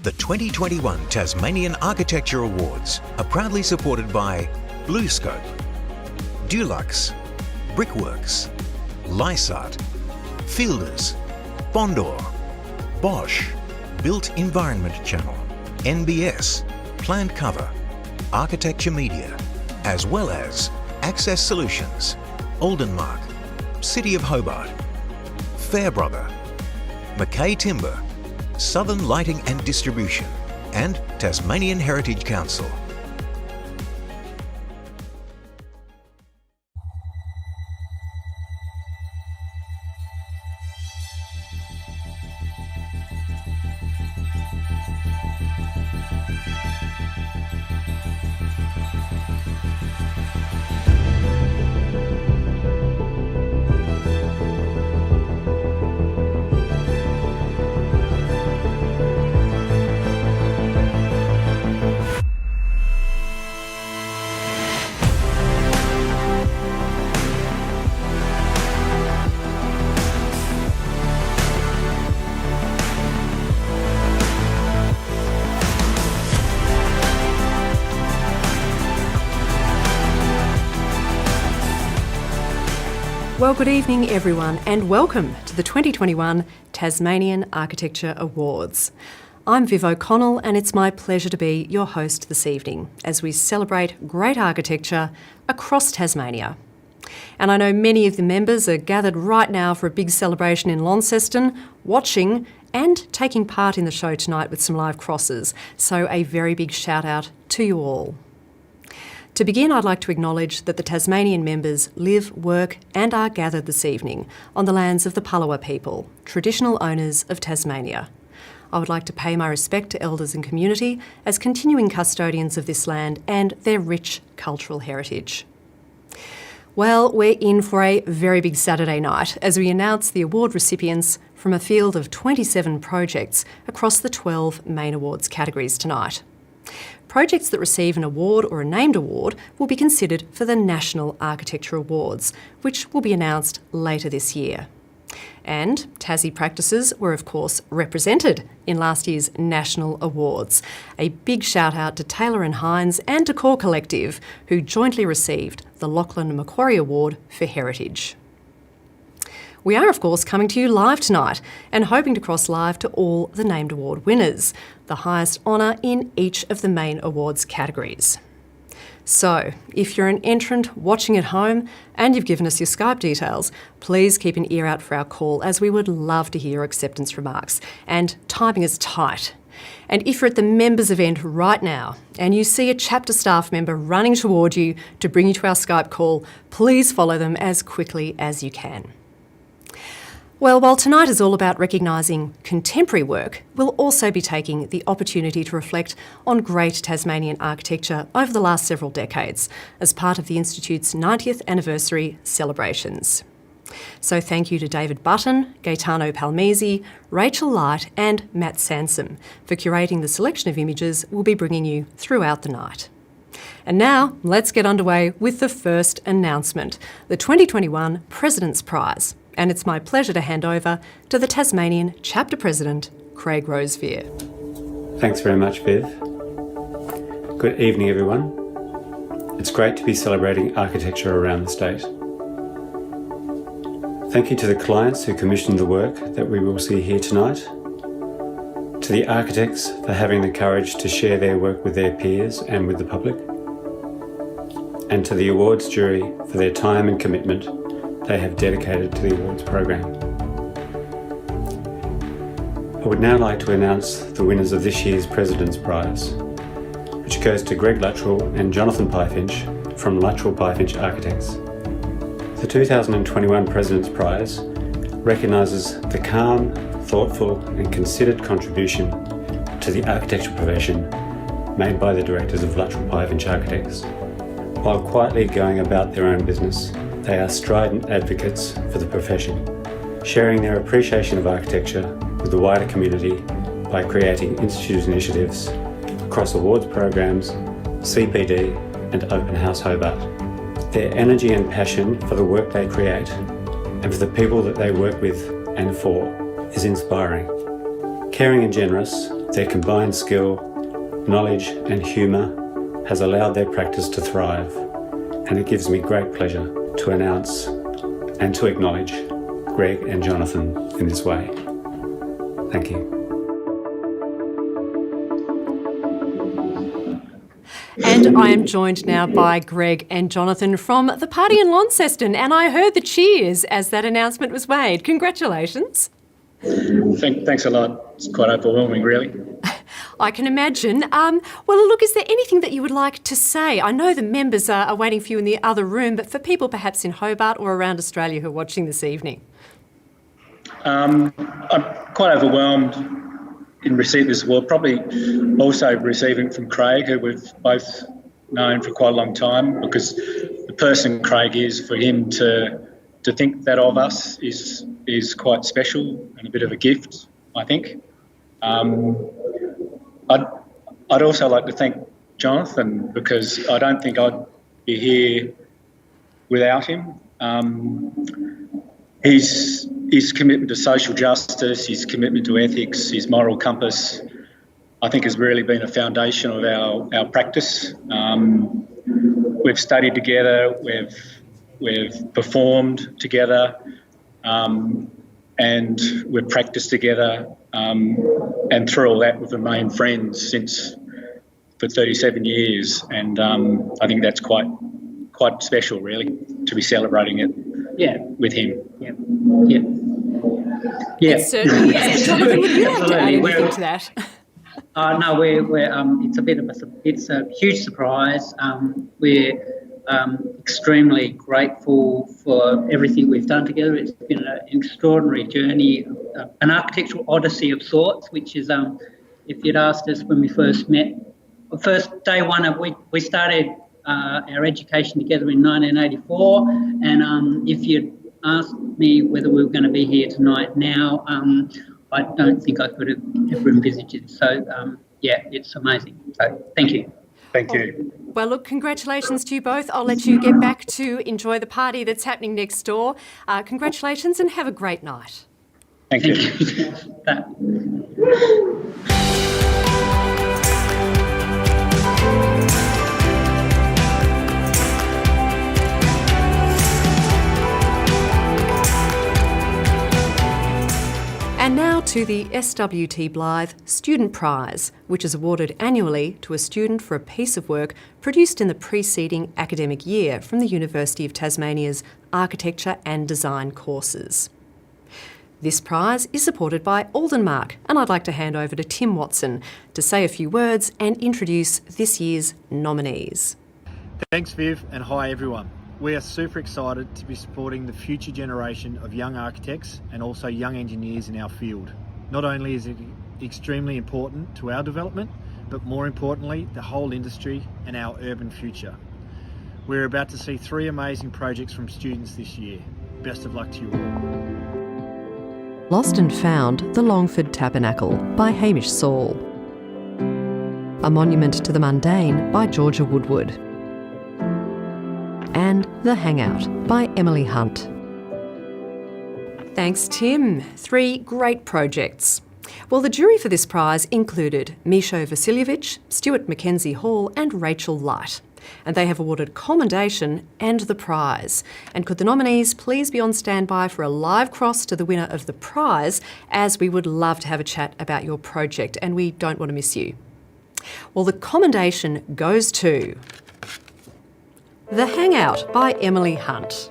The 2021 Tasmanian Architecture Awards are proudly supported by BlueScope, Dulux, Brickworks, Lysart, Fielders, Bondor, Bosch, Built Environment Channel, NBS, Plant Cover, Architecture Media, as well as Access Solutions, Oldenmark, City of Hobart, Fairbrother, Mackay Timber, Southern Lighting and Distribution, and Tasmanian Heritage Council. Well, good evening everyone and welcome to the 2021 Tasmanian Architecture Awards. I'm Viv O'Connell and it's my pleasure to be your host this evening as we celebrate great architecture across Tasmania. And I know many of the members are gathered right now for a big celebration in Launceston, watching and taking part in the show tonight with some live crosses, so a very big shout out to you all. To begin, I'd like to acknowledge that the Tasmanian members live, work and are gathered this evening on the lands of the Palawa people, traditional owners of Tasmania. I would like to pay my respect to elders and community as continuing custodians of this land and their rich cultural heritage. Well, we're in for a very big Saturday night as we announce the award recipients from a field of 27 projects across the 12 main awards categories tonight. Projects that receive an award or a named award will be considered for the National Architecture Awards, which will be announced later this year. And Tassie practices were of course represented in last year's National Awards. A big shout out to Taylor and Hines and Decor Collective, who jointly received the Lachlan Macquarie Award for Heritage. We are, of course, coming to you live tonight and hoping to cross live to all the named award winners, the highest honour in each of the main awards categories. So, if you're an entrant watching at home and you've given us your Skype details, please keep an ear out for our call as we would love to hear your acceptance remarks, and timing is tight. And if you're at the members event right now and you see a chapter staff member running toward you to bring you to our Skype call, please follow them as quickly as you can. Well, while tonight is all about recognising contemporary work, we'll also be taking the opportunity to reflect on great Tasmanian architecture over the last several decades as part of the Institute's 90th anniversary celebrations. So thank you to David Button, Gaetano Palmese, Rachel Light and Matt Sansom for curating the selection of images we'll be bringing you throughout the night. And now, let's get underway with the first announcement, the 2021 President's Prize. And it's my pleasure to hand over to the Tasmanian Chapter President, Craig Rosevear. Thanks very much, Viv. Good evening, everyone. It's great to be celebrating architecture around the state. Thank you to the clients who commissioned the work that we will see here tonight, to the architects for having the courage to share their work with their peers and with the public, and to the awards jury for their time and commitment they have dedicated to the awards program. I would now like to announce the winners of this year's President's Prize, which goes to Greg Luttrell and Jonathan Pyfinch from Luttrell Pyfinch Architects. The 2021 President's Prize recognises the calm, thoughtful and considered contribution to the architecture profession made by the directors of Luttrell Pyfinch Architects. While quietly going about their own business, they are strident advocates for the profession, sharing their appreciation of architecture with the wider community by creating Institute initiatives across awards programs, CPD and Open House Hobart. Their energy and passion for the work they create and for the people that they work with and for is inspiring. Caring and generous, Their combined skill, knowledge and humour has allowed their practice to thrive, and it gives me great pleasure to announce and to acknowledge Greg and Jonathan in this way. Thank you. And I am joined now by Greg and Jonathan from the party in Launceston, and I heard the cheers as that announcement was made. Congratulations. Thanks a lot. It's quite overwhelming, really. I can imagine. Well, look, is there anything that you would like to say? I know the members are waiting for you in the other room, but for people perhaps in Hobart or around Australia who are watching this evening. I'm quite overwhelmed in receiving this award, probably also receiving from Craig, who we've both known for quite a long time, because the person Craig is, for him to think that of us is quite special and a bit of a gift, I think. I'd also like to thank Jonathan, because I don't think I'd be here without him. His commitment to social justice, his commitment to ethics, his moral compass, I think has really been a foundation of our practice. We've studied together, we've performed together, and we've practiced together, and through all that we've remained friends for 37 years, and I think that's quite special, really, to be celebrating it with him. Yeah. It certainly is. Jonathan, would you like to add anything to that? No, it's a huge surprise. We're extremely grateful for everything we've done together. It's been an extraordinary journey, an architectural odyssey of sorts, which is, if you'd asked us when we first met, first day one, we started our education together in 1984, and if you'd asked me whether we were going to be here tonight now, I don't think I could have ever envisaged it. So, it's amazing. So, thank you. Thank you. Well, look, congratulations to you both. I'll let you get back to enjoy the party that's happening next door. Congratulations and have a great night. Thank you. And now to the SWT Blythe Student Prize, which is awarded annually to a student for a piece of work produced in the preceding academic year from the University of Tasmania's Architecture and Design courses. This prize is supported by Aldenmark, and I'd like to hand over to Tim Watson to say a few words and introduce this year's nominees. Thanks, Viv, and hi everyone. We are super excited to be supporting the future generation of young architects and also young engineers in our field. Not only is it extremely important to our development, but more importantly, the whole industry and our urban future. We're about to see 3 amazing projects from students this year. Best of luck to you all. Lost and Found, the Longford Tabernacle by Hamish Saul. A Monument to the Mundane by Georgia Woodward. And The Hangout by Emily Hunt. Thanks, Tim. 3 great projects. Well, the jury for this prize included Misho Vasiljevich, Stuart Mackenzie Hall and Rachel Light. And they have awarded commendation and the prize. And could the nominees please be on standby for a live cross to the winner of the prize, as we would love to have a chat about your project and we don't want to miss you. Well, the commendation goes to The Hangout by Emily Hunt.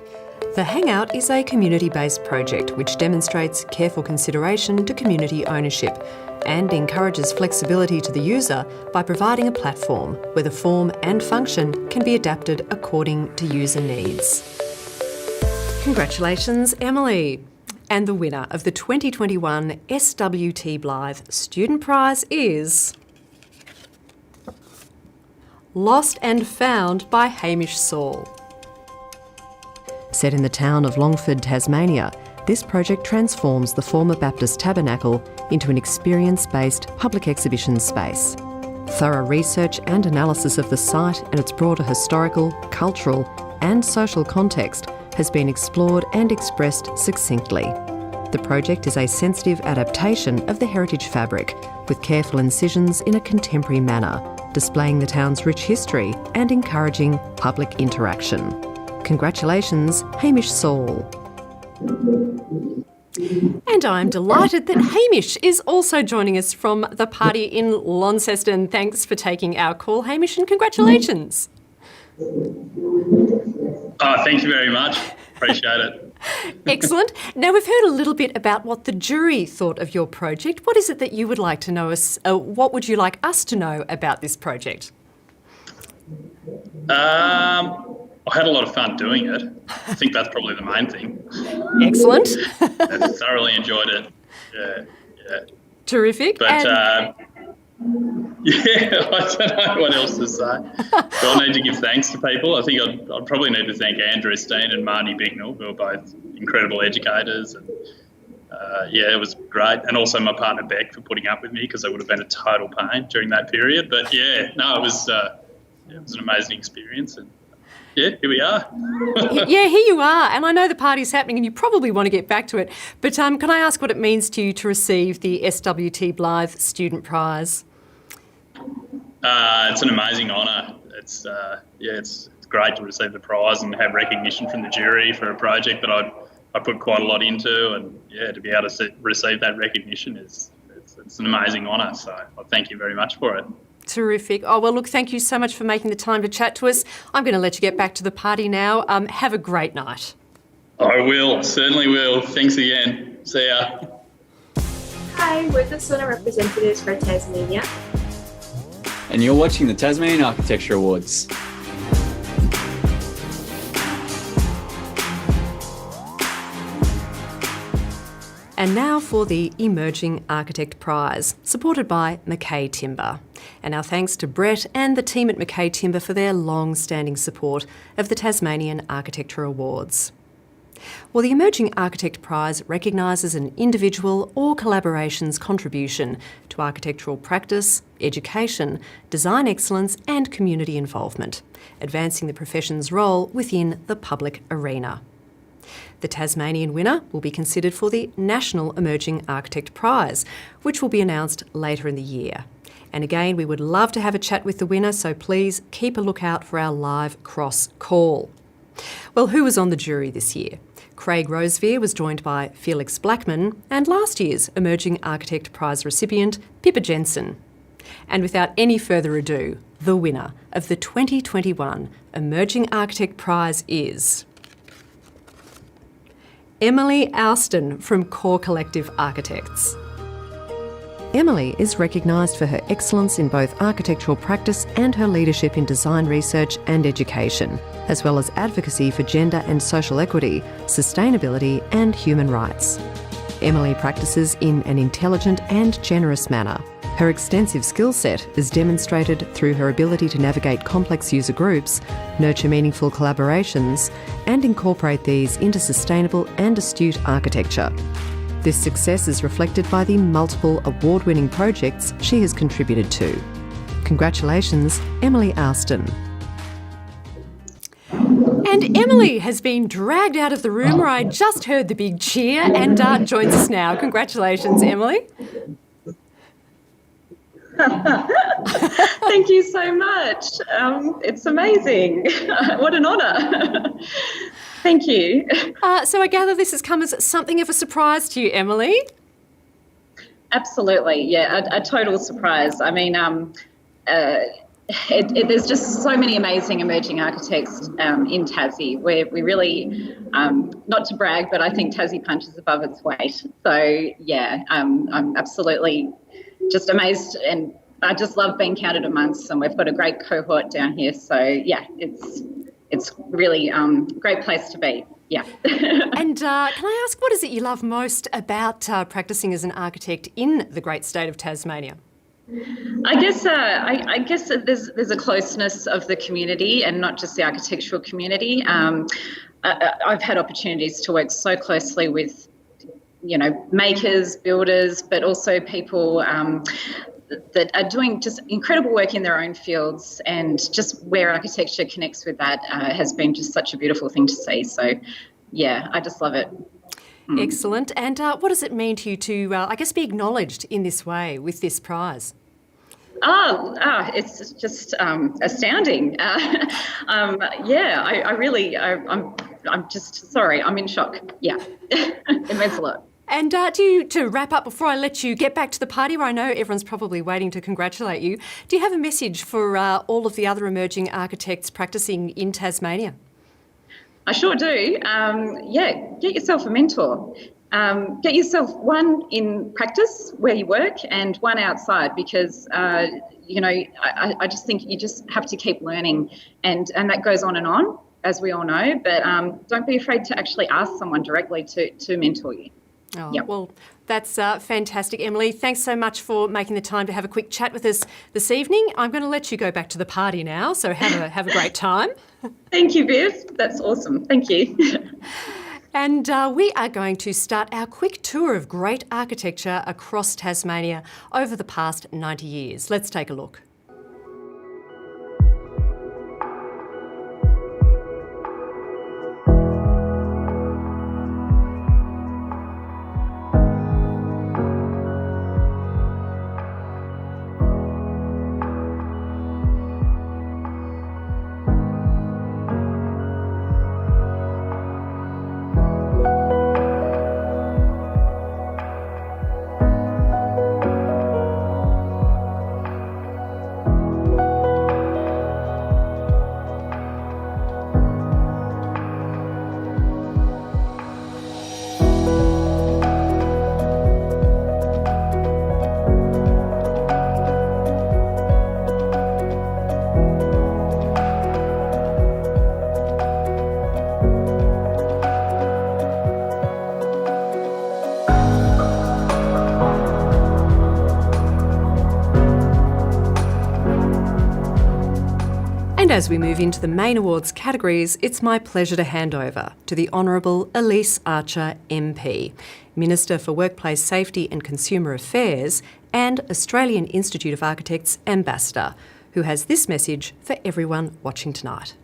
The Hangout is a community-based project which demonstrates careful consideration to community ownership and encourages flexibility to the user by providing a platform where the form and function can be adapted according to user needs. Congratulations, Emily. And the winner of the 2021 SWT Blythe Student Prize is Lost and Found by Hamish Saul. Set in the town of Longford, Tasmania, this project transforms the former Baptist Tabernacle into an experience-based public exhibition space. Thorough research and analysis of the site and its broader historical, cultural and social context has been explored and expressed succinctly. The project is a sensitive adaptation of the heritage fabric with careful incisions in a contemporary manner, displaying the town's rich history and encouraging public interaction. Congratulations, Hamish Saul. And I'm delighted that Hamish is also joining us from the party in Launceston. Thanks for taking our call, Hamish, and congratulations. Oh, thank you very much. Appreciate it. Excellent. Now, we've heard a little bit about what the jury thought of your project. What is it that you would like to know what would you like us to know about this project? I had a lot of fun doing it. I think that's probably the main thing. Excellent. I thoroughly enjoyed it. Yeah. Terrific. But I don't know what else to say. So I need to give thanks to people. I think I'd probably need to thank Andrew Steen and Marnie Bignell, who are both incredible educators. And it was great. And also my partner Beck for putting up with me, because it would have been a total pain during that period. But it was an amazing experience. And here we are. Yeah, here you are. And I know the party's happening and you probably want to get back to it. But can I ask what it means to you to receive the SWT Blythe Student Prize? It's an amazing honour. It's great to receive the prize and have recognition from the jury for a project that I put quite a lot into, and to be able to receive that recognition it's an amazing honour. So I thank you very much for it. Terrific. Oh, well, look, thank you so much for making the time to chat to us. I'm going to let you get back to the party now. Have a great night. I will, certainly will. Thanks again. See ya. Hi, we're the SONA representatives for Tasmania. And you're watching the Tasmanian Architecture Awards. And now for the Emerging Architect Prize, supported by McKay Timber. And our thanks to Brett and the team at McKay Timber for their long-standing support of the Tasmanian Architecture Awards. Well, the Emerging Architect Prize recognises an individual or collaboration's contribution to architectural practice, education, design excellence and community involvement, advancing the profession's role within the public arena. The Tasmanian winner will be considered for the National Emerging Architect Prize, which will be announced later in the year. And again, we would love to have a chat with the winner, so please keep a lookout for our live cross call. Well, who was on the jury this year? Craig Rosevear was joined by Felix Blackman and last year's Emerging Architect Prize recipient, Pippa Jensen. And without any further ado, the winner of the 2021 Emerging Architect Prize is Emily Alston from Core Collective Architects. Emily is recognised for her excellence in both architectural practice and her leadership in design research and education, as well as advocacy for gender and social equity, sustainability and human rights. Emily practices in an intelligent and generous manner. Her extensive skill set is demonstrated through her ability to navigate complex user groups, nurture meaningful collaborations, and incorporate these into sustainable and astute architecture. This success is reflected by the multiple award-winning projects she has contributed to. Congratulations, Emily Alston. And Emily has been dragged out of the room where I just heard the big cheer and joins us now. Congratulations, Emily. Thank you so much. It's amazing. What an honour. Thank you. So I gather this has come as something of a surprise to you, Emily. Absolutely, yeah, a total surprise. I mean, there's just so many amazing emerging architects in Tassie where we really, not to brag, but I think Tassie punches above its weight. So, yeah, I'm absolutely just amazed, and I just love being counted amongst them. We've got a great cohort down here. So, yeah, it's really great place to be. Yeah. And can I ask, what is it you love most about practicing as an architect in the great state of Tasmania? I guess there's a closeness of the community, and not just the architectural community. I've had opportunities to work so closely with, makers, builders, but also people that are doing just incredible work in their own fields, and just where architecture connects with that has been just such a beautiful thing to see. So, yeah, I just love it. Excellent. And what does it mean to you to, I guess, be acknowledged in this way with this prize? It's just astounding. I'm just sorry. I'm in shock. Yeah, it means a lot. And to wrap up, before I let you get back to the party, where I know everyone's probably waiting to congratulate you, do you have a message for all of the other emerging architects practising in Tasmania? I sure do. Get yourself a mentor. Get yourself one in practice where you work and one outside, because I just think you just have to keep learning, and that goes on, as we all know. But don't be afraid to actually ask someone directly to mentor you. Oh, yep. Well, that's fantastic, Emily. Thanks so much for making the time to have a quick chat with us this evening. I'm going to let you go back to the party now, so have a great time. Thank you, Viv. That's awesome. Thank you. And we are going to start our quick tour of great architecture across Tasmania over the past 90 years. Let's take a look. And as we move into the main awards categories, it's my pleasure to hand over to the Honourable Elise Archer MP, Minister for Workplace Safety and Consumer Affairs and Australian Institute of Architects Ambassador, who has this message for everyone watching tonight.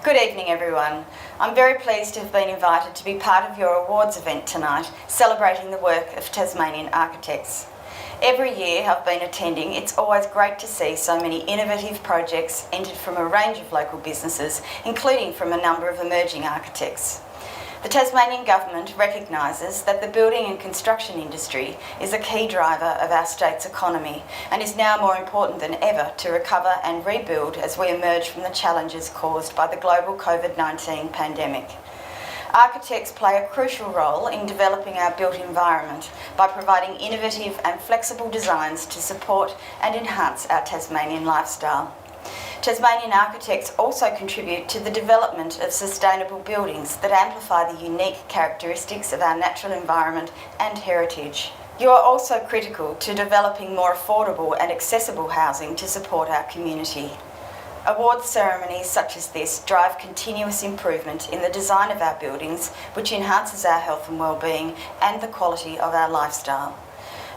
Good evening, everyone. I'm very pleased to have been invited to be part of your awards event tonight, celebrating the work of Tasmanian architects. Every year I've been attending, it's always great to see so many innovative projects entered from a range of local businesses, including from a number of emerging architects. The Tasmanian Government recognises that the building and construction industry is a key driver of our state's economy and is now more important than ever to recover and rebuild as we emerge from the challenges caused by the global COVID-19 pandemic. Architects play a crucial role in developing our built environment by providing innovative and flexible designs to support and enhance our Tasmanian lifestyle. Tasmanian architects also contribute to the development of sustainable buildings that amplify the unique characteristics of our natural environment and heritage. You are also critical to developing more affordable and accessible housing to support our community. Awards ceremonies such as this drive continuous improvement in the design of our buildings, which enhances our health and well-being and the quality of our lifestyle.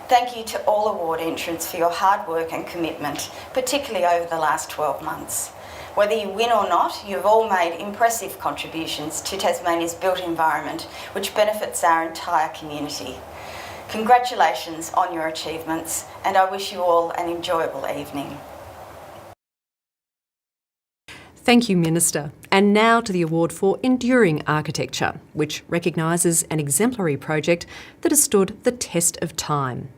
Thank you to all award entrants for your hard work and commitment, particularly over the last 12 months. Whether you win or not, you've all made impressive contributions to Tasmania's built environment, which benefits our entire community. Congratulations on your achievements, and I wish you all an enjoyable evening. Thank you, Minister. And now to the award for Enduring Architecture, which recognises an exemplary project that has stood the test of time.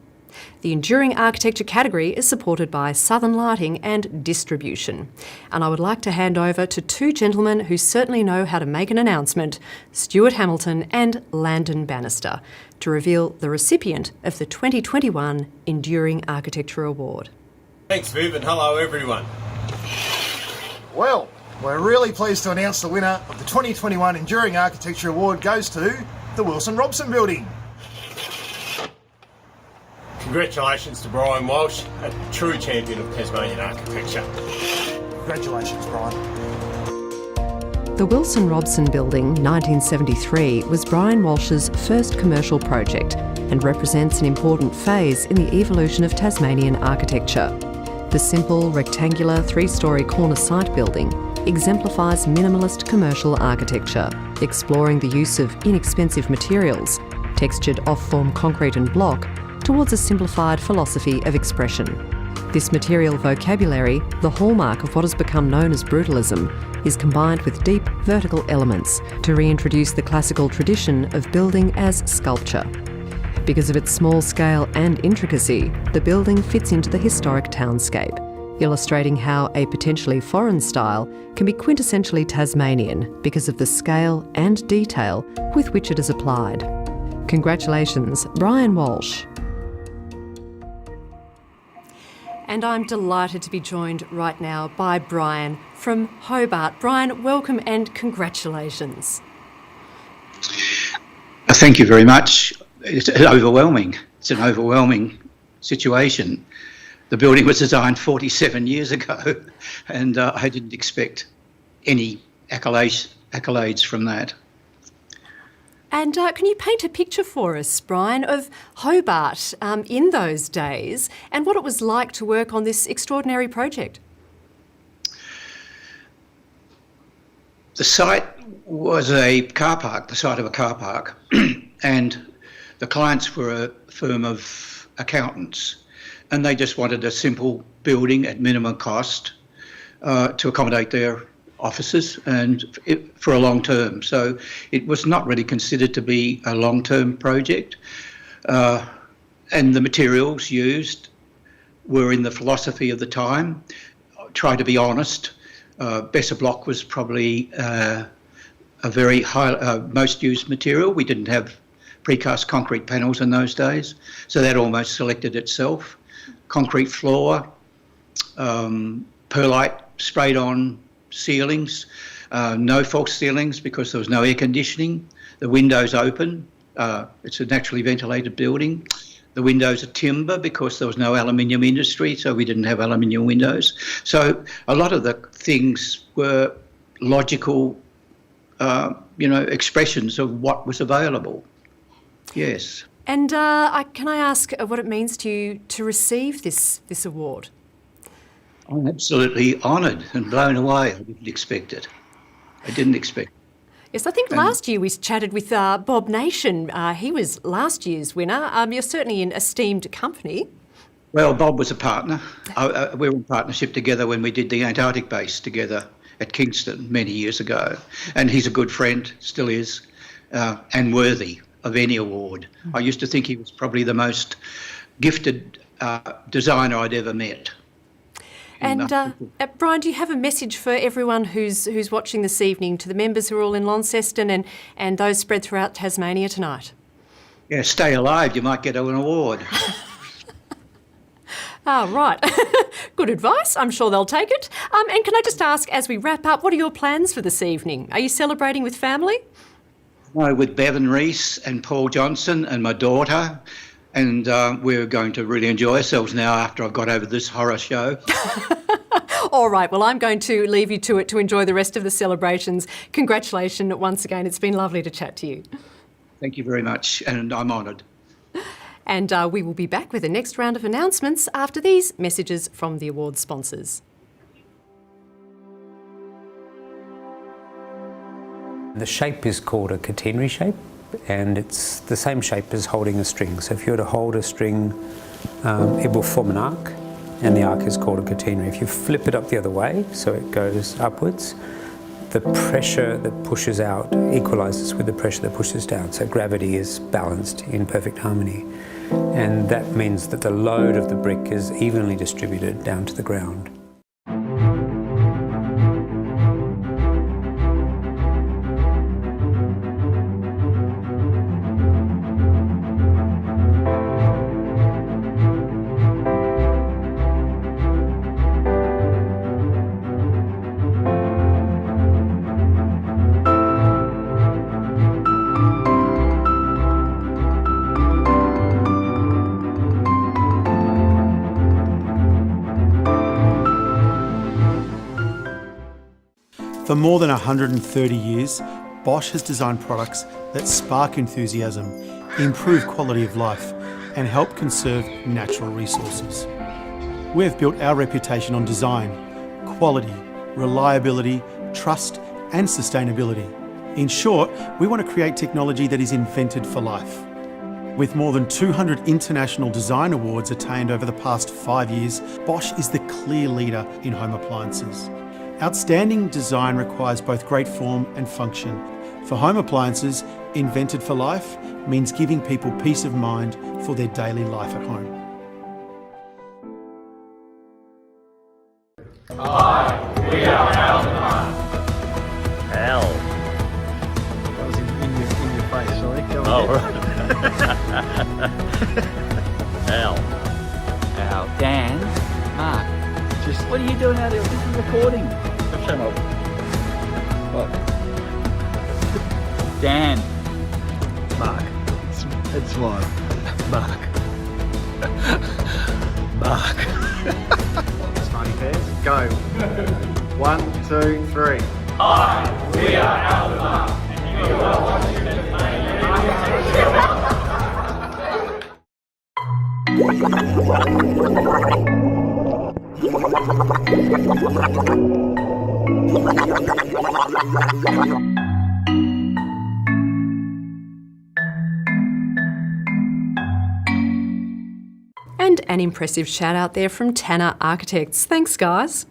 The Enduring Architecture category is supported by Southern Lighting and Distribution. And I would like to hand over to two gentlemen who certainly know how to make an announcement, Stuart Hamilton and Landon Bannister, to reveal the recipient of the 2021 Enduring Architecture Award. Thanks, Viv, and hello, everyone. Well, we're really pleased to announce the winner of the 2021 Enduring Architecture Award goes to the Wilson Robson Building. Congratulations to Brian Walsh, a true champion of Tasmanian architecture. Congratulations, Brian. The Wilson Robson Building, 1973, was Brian Walsh's first commercial project and represents an important phase in the evolution of Tasmanian architecture. The simple, rectangular, three-storey corner site building exemplifies minimalist commercial architecture, exploring the use of inexpensive materials textured off-form concrete and block, towards a simplified philosophy of expression. This material vocabulary, the hallmark of what has become known as brutalism, is combined with deep vertical elements to reintroduce the classical tradition of building as sculpture. Because of its small scale and intricacy, the building fits into the historic townscape, illustrating how a potentially foreign style can be quintessentially Tasmanian because of the scale and detail with which it is applied. Congratulations, Brian Walsh. And I'm delighted to be joined right now by Brian from Hobart. Brian, welcome and congratulations. Thank you very much. It's overwhelming. It's an overwhelming situation. The building was designed 47 years ago, and I didn't expect any accolades from that. And can you paint a picture for us, Brian, of Hobart in those days and what it was like to work on this extraordinary project? The site was a car park, the site of a car park, and the clients were a firm of accountants, and they just wanted a simple building at minimum cost to accommodate their offices and for a long term. So it was not really considered to be a long-term project, and the materials used were in the philosophy of the time. Try to be honest. Besser block was probably a very high, most used material. We didn't have precast concrete panels in those days, so that almost selected itself. Concrete floor, perlite sprayed on ceilings, no false ceilings because there was no air conditioning. The windows open. It's a naturally ventilated building. The windows are timber because there was no aluminium industry, so we didn't have aluminium windows. So a lot of the things were logical, expressions of what was available. Yes. And can I ask what it means to you to receive this award? I'm absolutely honoured and blown away. I didn't expect it. Yes, I think last year we chatted with Bob Nation. He was last year's winner. You're certainly in esteemed company. Well, Bob was a partner. We were in partnership together when we did the Antarctic base together at Kingston many years ago. And he's a good friend, still is, and worthy of any award. I used to think he was probably the most gifted designer I'd ever met. And Brian, do you have a message for everyone who's watching this evening, to the members who are all in Launceston and those spread throughout Tasmania tonight? Yeah, stay alive, you might get an award. Right. Good advice. I'm sure they'll take it. And can I just ask, as we wrap up, what are your plans for this evening? Are you celebrating with family? No, with Bevan Reese and Paul Johnson and my daughter. And we're going to really enjoy ourselves now after I've got over this horror show. All right, well, I'm going to leave you to it to enjoy the rest of the celebrations. Congratulations once again. It's been lovely to chat to you. Thank you very much, and I'm honoured. And we will be back with the next round of announcements after these messages from the award sponsors. The shape is called a catenary shape, and it's the same shape as holding a string. So if you were to hold a string, it will form an arc, and the arc is called a catenary. If you flip it up the other way, so it goes upwards, the pressure that pushes out equalises with the pressure that pushes down. So gravity is balanced in perfect harmony. And that means that the load of the brick is evenly distributed down to the ground. For more than 130 years, Bosch has designed products that spark enthusiasm, improve quality of life, and help conserve natural resources. We have built our reputation on design, quality, reliability, trust, and sustainability. In short, we want to create technology that is invented for life. With more than 200 international design awards attained over the past 5 years, Bosch is the clear leader in home appliances. Outstanding design requires both great form and function. For home appliances, invented for life means giving people peace of mind for their daily life at home. Hi, we are Alterations. Al. That was in your face, sorry. Go on. Right. Al. Al. Dan. Mark. What are you doing out there? This is recording. Shut up. What? Dan. Mark. It's fine. Mark. Mark. Smarty pairs. Go. 1, 2, 3. Hi, we are Alterations, and you are watching the Tasmanian Architecture. And an impressive shout out there from Tanner Architects. Thanks, guys.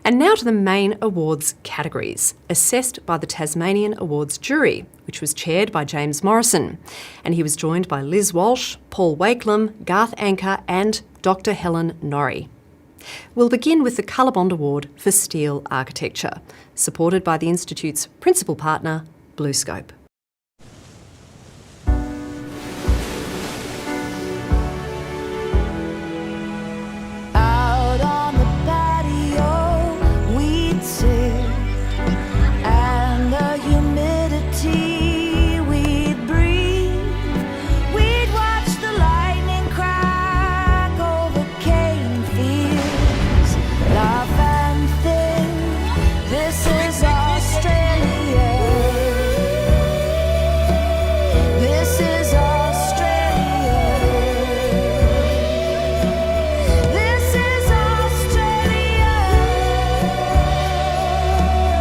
And now to the main awards categories, assessed by the Tasmanian Awards jury, which was chaired by James Morrison. And he was joined by Liz Walsh, Paul Wakelam, Garth Anker and Dr. Helen Norrie. We'll begin with the COLORBOND Award for Steel Architecture, supported by the Institute's principal partner, BlueScope.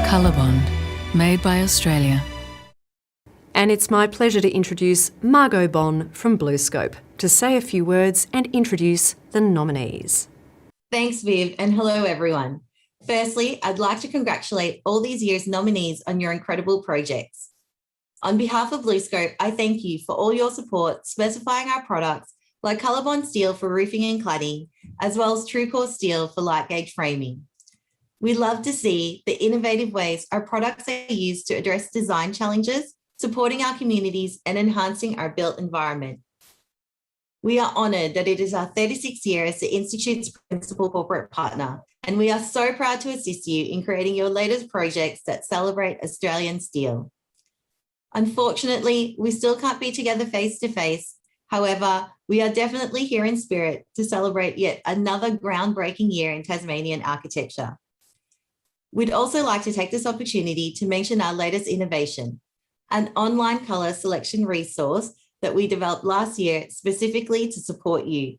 COLORBOND, made by Australia. And it's my pleasure to introduce Margot Bonn from BlueScope to say a few words and introduce the nominees. Thanks, Viv, and hello, everyone. Firstly, I'd like to congratulate all these year's nominees on your incredible projects. On behalf of BlueScope, I thank you for all your support specifying our products like COLORBOND steel for roofing and cladding, as well as TrueCore steel for light gauge framing. We love to see the innovative ways our products are used to address design challenges, supporting our communities and enhancing our built environment. We are honoured that it is our 36th year as the Institute's principal corporate partner, and we are so proud to assist you in creating your latest projects that celebrate Australian steel. Unfortunately, we still can't be together face to face. However, we are definitely here in spirit to celebrate yet another groundbreaking year in Tasmanian architecture. We'd also like to take this opportunity to mention our latest innovation, an online colour selection resource that we developed last year specifically to support you.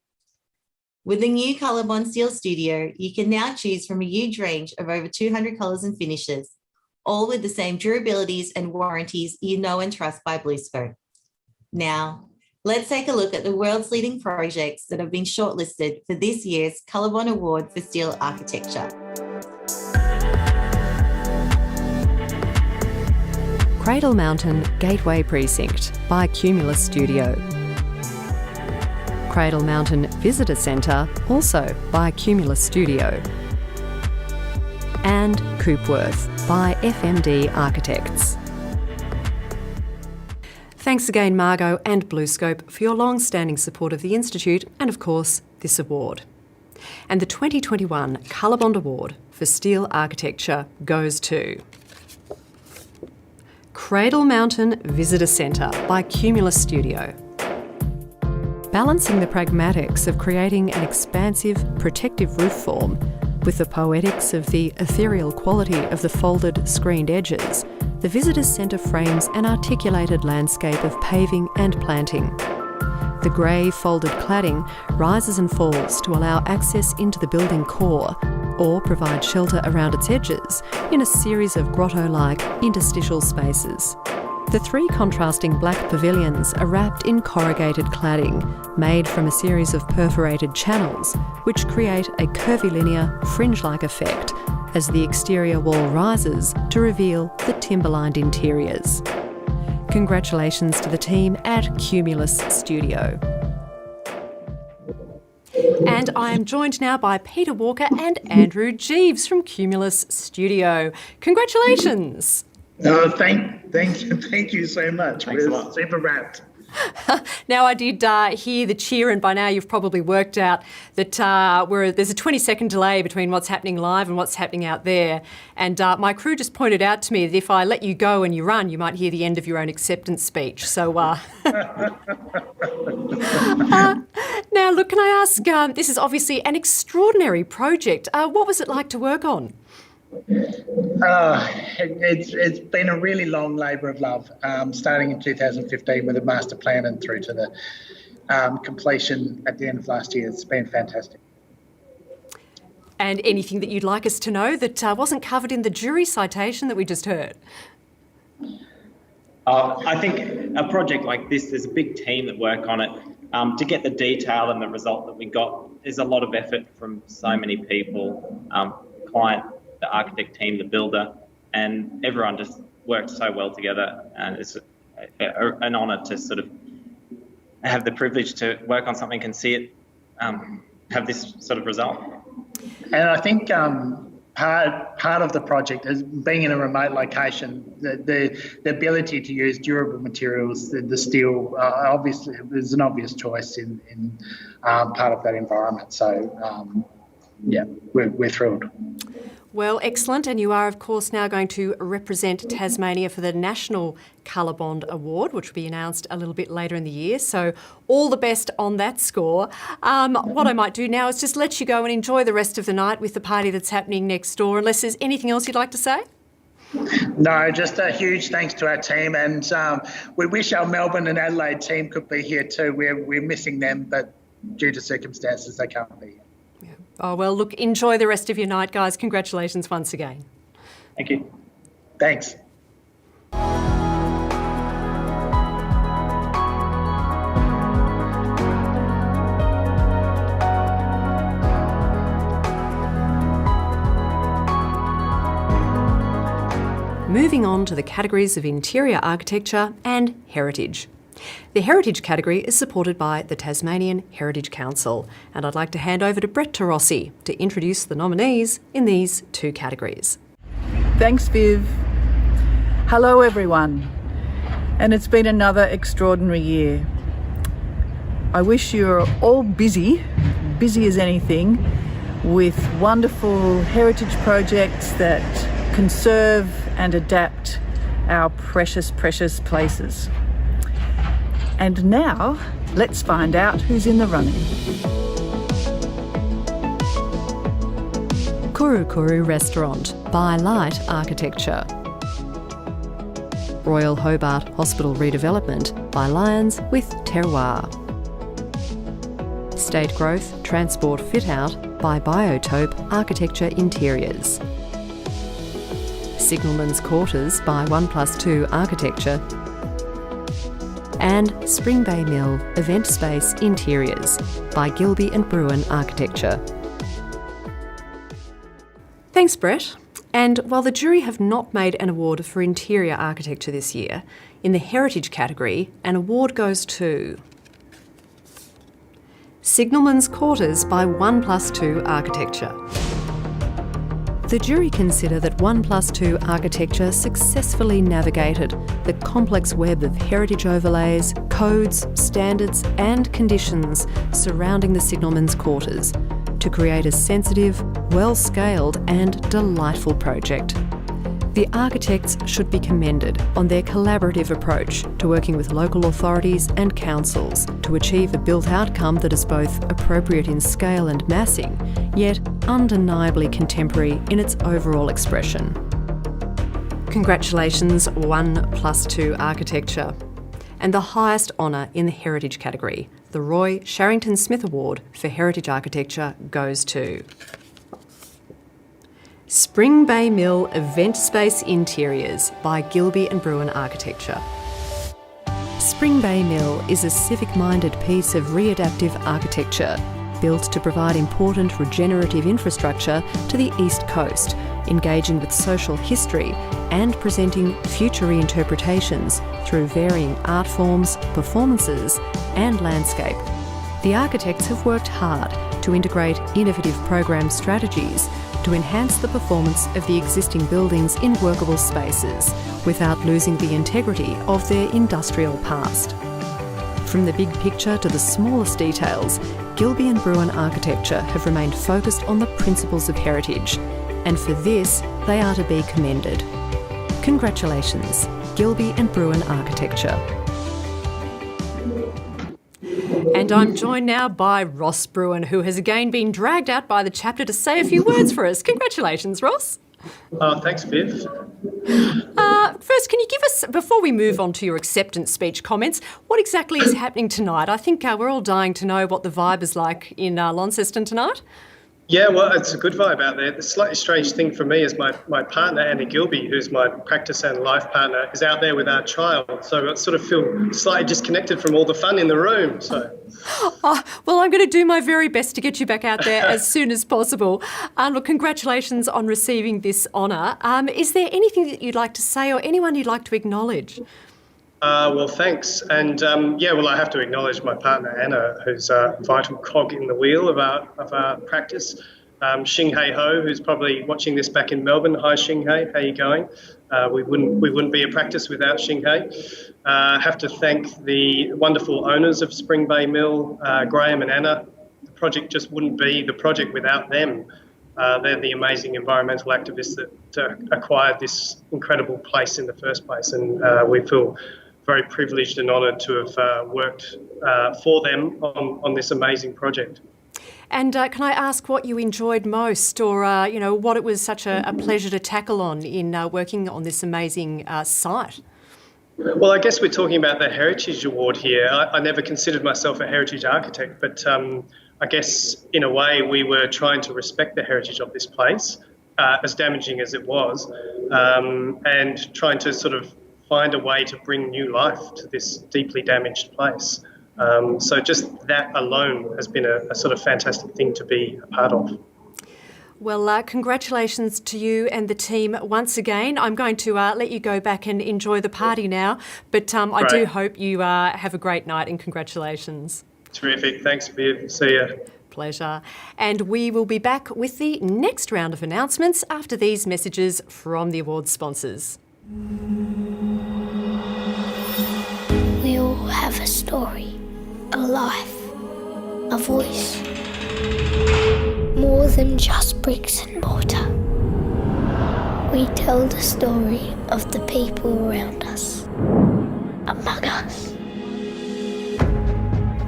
With the new COLORBOND Steel Studio, you can now choose from a huge range of over 200 colours and finishes, all with the same durabilities and warranties you know and trust by BlueScope. Now, let's take a look at the world's leading projects that have been shortlisted for this year's COLORBOND Award for Steel Architecture. Cradle Mountain Gateway Precinct by Cumulus Studio. Cradle Mountain Visitor Centre, also by Cumulus Studio. And Coopworth by FMD Architects. Thanks again, Margot and BlueScope, for your long-standing support of the Institute and, of course, this award. And the 2021 COLORBOND Award for Steel Architecture goes to Cradle Mountain Visitor Centre by Cumulus Studio. Balancing the pragmatics of creating an expansive, protective roof form with the poetics of the ethereal quality of the folded, screened edges, the Visitors Centre frames an articulated landscape of paving and planting. The grey folded cladding rises and falls to allow access into the building core or provide shelter around its edges in a series of grotto-like interstitial spaces. The 3 contrasting black pavilions are wrapped in corrugated cladding, made from a series of perforated channels, which create a curvilinear, fringe-like effect as the exterior wall rises to reveal the timber-lined interiors. Congratulations to the team at Cumulus Studio. And I am joined now by Peter Walker and Andrew Jeeves from Cumulus Studio. Congratulations! Thank you so much. We're super wrapped. Now, I did hear the cheer, and by now you've probably worked out that there's a 20-second delay between what's happening live and what's happening out there. And my crew just pointed out to me that if I let you go and you run, you might hear the end of your own acceptance speech. So, now, look, can I ask, this is obviously an extraordinary project. What was it like to work on? It's been a really long labour of love, starting in 2015 with a master plan and through to the completion at the end of last year. It's been fantastic. And anything that you'd like us to know that wasn't covered in the jury citation that we just heard? I think a project like this, there's a big team that work on it. To get the detail and the result that we got is a lot of effort from so many people, client, the architect team, the builder, and everyone just worked so well together, and it's an honour to sort of have the privilege to work on something and see it have this sort of result. And I think part of the project is being in a remote location, the ability to use durable materials, the steel, obviously is an obvious choice in part of that environment. So, yeah, we're thrilled. Well, excellent. And you are, of course, now going to represent Tasmania for the National COLORBOND Award, which will be announced a little bit later in the year. So all the best on that score. What I might do now is just let you go and enjoy the rest of the night with the party that's happening next door, unless there's anything else you'd like to say? No, just a huge thanks to our team, and we wish our Melbourne and Adelaide team could be here too. We're missing them, but due to circumstances, they can't be here. Oh, well, look, enjoy the rest of your night, guys. Congratulations once again. Thank you. Thanks. Moving on to the categories of interior architecture and heritage. The Heritage category is supported by the Tasmanian Heritage Council, and I'd like to hand over to Brett Tarossi to introduce the nominees in these 2 categories. Thanks, Viv. Hello, everyone. And it's been another extraordinary year. I wish you're all busy as anything, with wonderful heritage projects that conserve and adapt our precious, precious places. And now, let's find out who's in the running. Kuru Kuru Restaurant by Light Architecture. Royal Hobart Hospital Redevelopment by Lions with Terroir. State Growth Transport Fit Out by Biotope Architecture Interiors. Signalman's Quarters by 1+2 Architecture. And Spring Bay Mill Event Space Interiors by Gilby and Bruin Architecture. Thanks, Brett. And while the jury have not made an award for interior architecture this year, in the heritage category, an award goes to Signalman's Quarters by 1+2 Architecture. The jury consider that 1+2 Architecture successfully navigated the complex web of heritage overlays, codes, standards and conditions surrounding the Signalman's Quarters to create a sensitive, well-scaled and delightful project. The architects should be commended on their collaborative approach to working with local authorities and councils to achieve a built outcome that is both appropriate in scale and massing, yet undeniably contemporary in its overall expression. Congratulations, 1+2 Architecture. And the highest honour in the Heritage category, the Roy Sharrington Smith Award for Heritage Architecture, goes to Spring Bay Mill Event Space Interiors by Gilby and Bruin Architecture. Spring Bay Mill is a civic-minded piece of readaptive architecture built to provide important regenerative infrastructure to the East Coast, engaging with social history and presenting future reinterpretations through varying art forms, performances and landscape. The architects have worked hard to integrate innovative program strategies to enhance the performance of the existing buildings in workable spaces without losing the integrity of their industrial past. From the big picture to the smallest details, Gilbey and Bruin Architecture have remained focused on the principles of heritage, and for this they are to be commended. Congratulations, Gilbey and Bruin Architecture. And I'm joined now by Ross Bruin, who has again been dragged out by the chapter to say a few words for us. Congratulations, Ross. Thanks, Viv. First, can you give us, before we move on to your acceptance speech comments, what exactly is happening tonight? I think we're all dying to know what the vibe is like in Launceston tonight. Yeah, well, it's a good vibe out there. The slightly strange thing for me is my partner, Anna Gilbey, who's my practice and life partner, is out there with our child. So I sort of feel slightly disconnected from all the fun in the room. So. Well, I'm going to do my very best to get you back out there as soon as possible. Look, congratulations on receiving this honour. Is there anything that you'd like to say or anyone you'd like to acknowledge? Well, thanks. And I have to acknowledge my partner, Anna, who's a vital cog in the wheel of our practice. Xing Hei Ho, who's probably watching this back in Melbourne. Hi, Xing Hei, how are you going? We wouldn't be a practice without Xing Hei. Have to thank the wonderful owners of Spring Bay Mill, Graham and Anna. The project just wouldn't be the project without them. They're the amazing environmental activists that acquired this incredible place in the first place, and we feel very privileged and honoured to have worked for them on this amazing project. And can I ask what you enjoyed most, or what it was such a pleasure to tackle on in working on this amazing site? Well, I guess we're talking about the Heritage Award here. I never considered myself a heritage architect, but I guess in a way we were trying to respect the heritage of this place, as damaging as it was, and trying to sort of find a way to bring new life to this deeply damaged place. So just that alone has been a sort of fantastic thing to be a part of. Well, congratulations to you and the team once again. I'm going to let you go back and enjoy the party now, but I do hope you have a great night, and congratulations. Terrific. Thanks, Viv. See ya. Pleasure. And we will be back with the next round of announcements after these messages from the award sponsors. We all have a story, a life, a voice. More than just bricks and mortar. We tell the story of the people around us, among us.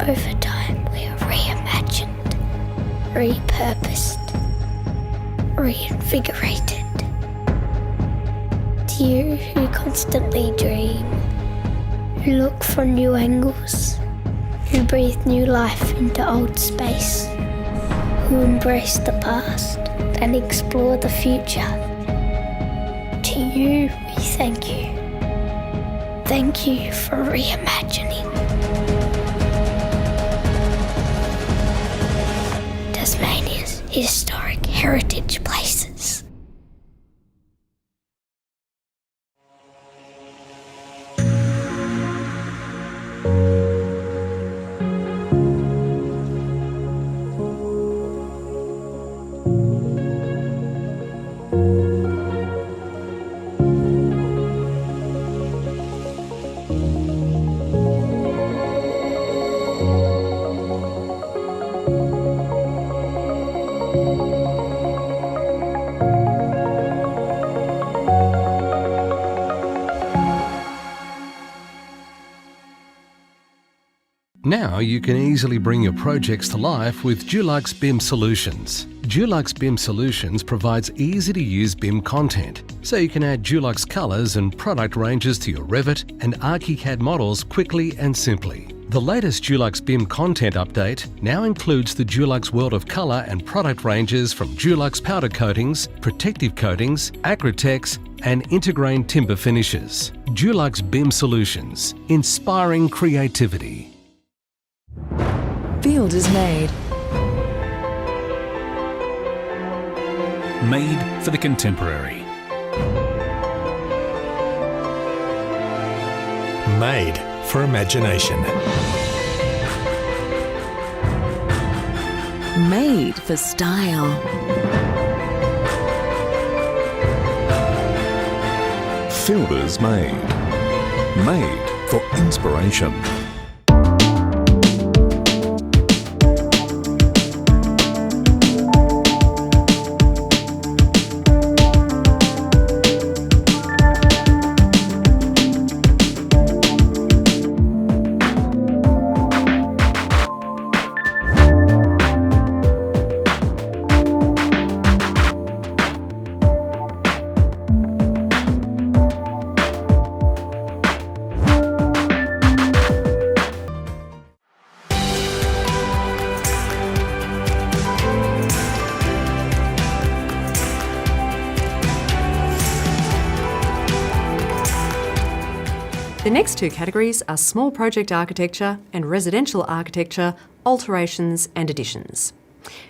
Over time, we are reimagined, repurposed, reinvigorated. To you who constantly dream, who look for new angles, who breathe new life into old space, who embrace the past and explore the future. To you, we thank you. Thank you for reimagining. Tasmania's historic heritage places. Now you can easily bring your projects to life with Dulux BIM Solutions. Dulux BIM Solutions provides easy-to-use BIM content, so you can add Dulux colours and product ranges to your Revit and ArchiCAD models quickly and simply. The latest Dulux BIM content update now includes the Dulux World of Colour and product ranges from Dulux powder coatings, protective coatings, Agritechs and Intergrain timber finishes. Dulux BIM Solutions, inspiring creativity. Field is made. Made for the contemporary. Made for imagination. Made for style. Fielders made. Made for inspiration. The next two categories are small project architecture and residential architecture, alterations and additions.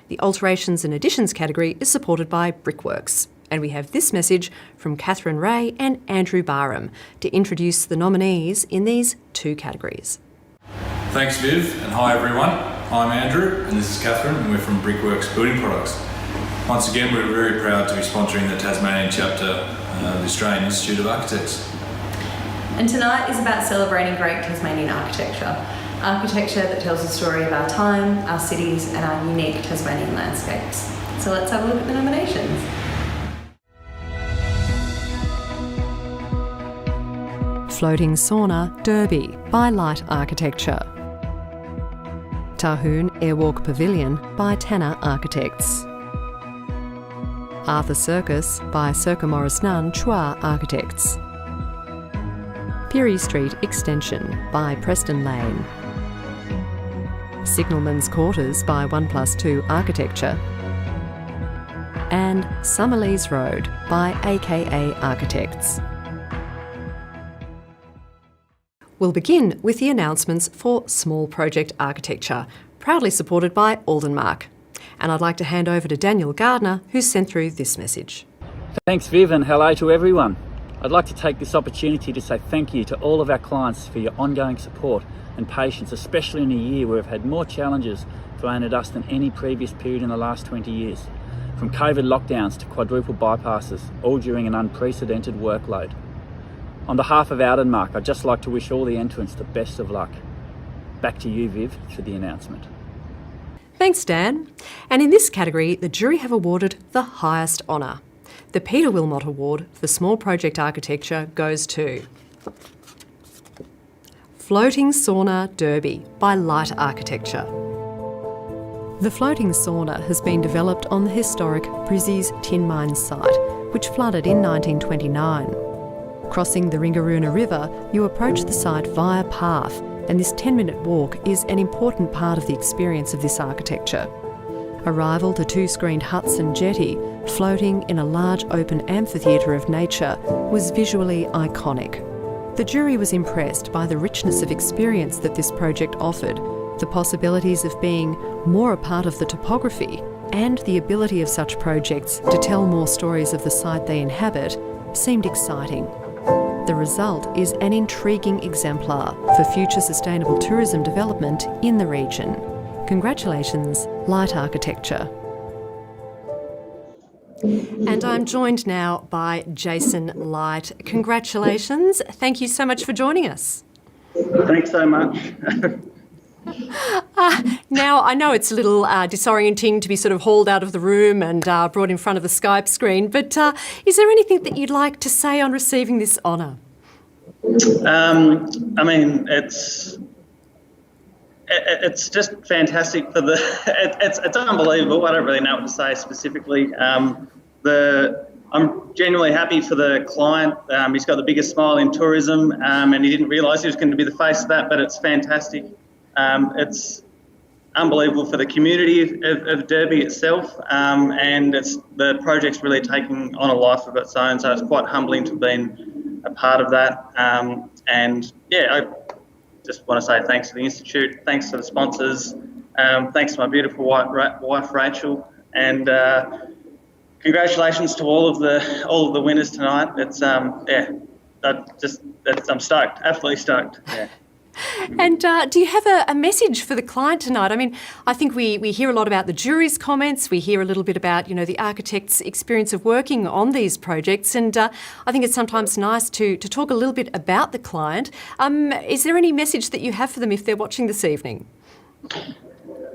The alterations and additions category is supported by Brickworks, and we have this message from Catherine Ray and Andrew Barham to introduce the nominees in these two categories. Thanks Viv, and hi everyone. I'm Andrew and this is Catherine and we're from Brickworks Building Products. Once again we're very proud to be sponsoring the Tasmanian chapter of the Australian Institute of Architects. And tonight is about celebrating great Tasmanian architecture. Architecture that tells the story of our time, our cities and our unique Tasmanian landscapes. So let's have a look at the nominations. Floating Sauna Derby by Light Architecture. Tahoon Airwalk Pavilion by Tanner Architects. Arthur Circus by Circa Morris Nunn Chua Architects. Pirie Street Extension by Preston Lane. Signalman's Quarters by 1+2 Architecture. And Summerlees Road by AKA Architects. We'll begin with the announcements for small project architecture, proudly supported by Aldenmark. And I'd like to hand over to Daniel Gardner, who's sent through this message. Thanks Viv, and hello to everyone. I'd like to take this opportunity to say thank you to all of our clients for your ongoing support and patience, especially in a year where we've had more challenges thrown at us than any previous period in the last 20 years. From COVID lockdowns to quadruple bypasses, all during an unprecedented workload. On behalf of Aldenmark, I'd just like to wish all the entrants the best of luck. Back to you, Viv, for the announcement. Thanks, Dan. And in this category, the jury have awarded the highest honour. The Peter Wilmot Award for Small Project Architecture goes to Floating Sauna Derby by Light Architecture. The floating sauna has been developed on the historic Brizzy's tin mine site, which flooded in 1929. Crossing the Ringaroona River, you approach the site via path, and this 10-minute walk is an important part of the experience of this architecture. Arrival to two screened huts and jetty, floating in a large open amphitheatre of nature, was visually iconic. The jury was impressed by the richness of experience that this project offered, the possibilities of being more a part of the topography, and the ability of such projects to tell more stories of the site they inhabit seemed exciting. The result is an intriguing exemplar for future sustainable tourism development in the region. Congratulations, Light Architecture. And I'm joined now by Jason Light. Congratulations. Thank you so much for joining us. Thanks so much. Now, I know it's a little disorienting to be sort of hauled out of the room and brought in front of the Skype screen, but is there anything that you'd like to say on receiving this honour? I mean, it's just fantastic for the. It's unbelievable. I don't really know what to say specifically. I'm genuinely happy for the client. He's got the biggest smile in tourism, and he didn't realise he was going to be the face of that. But it's fantastic. It's unbelievable for the community of Derby itself, and the project's really taking on a life of its own, so it's quite humbling to have been a part of that. And yeah, I just want to say thanks to the Institute, thanks to the sponsors, thanks to my beautiful wife Rachel, and congratulations to all of the winners tonight. It's I'm stoked, absolutely stoked. Yeah. And do you have a message for the client tonight? I mean, I think we hear a lot about the jury's comments. We hear a little bit about, the architect's experience of working on these projects. And I think it's sometimes nice to talk a little bit about the client. Is there any message that you have for them if they're watching this evening?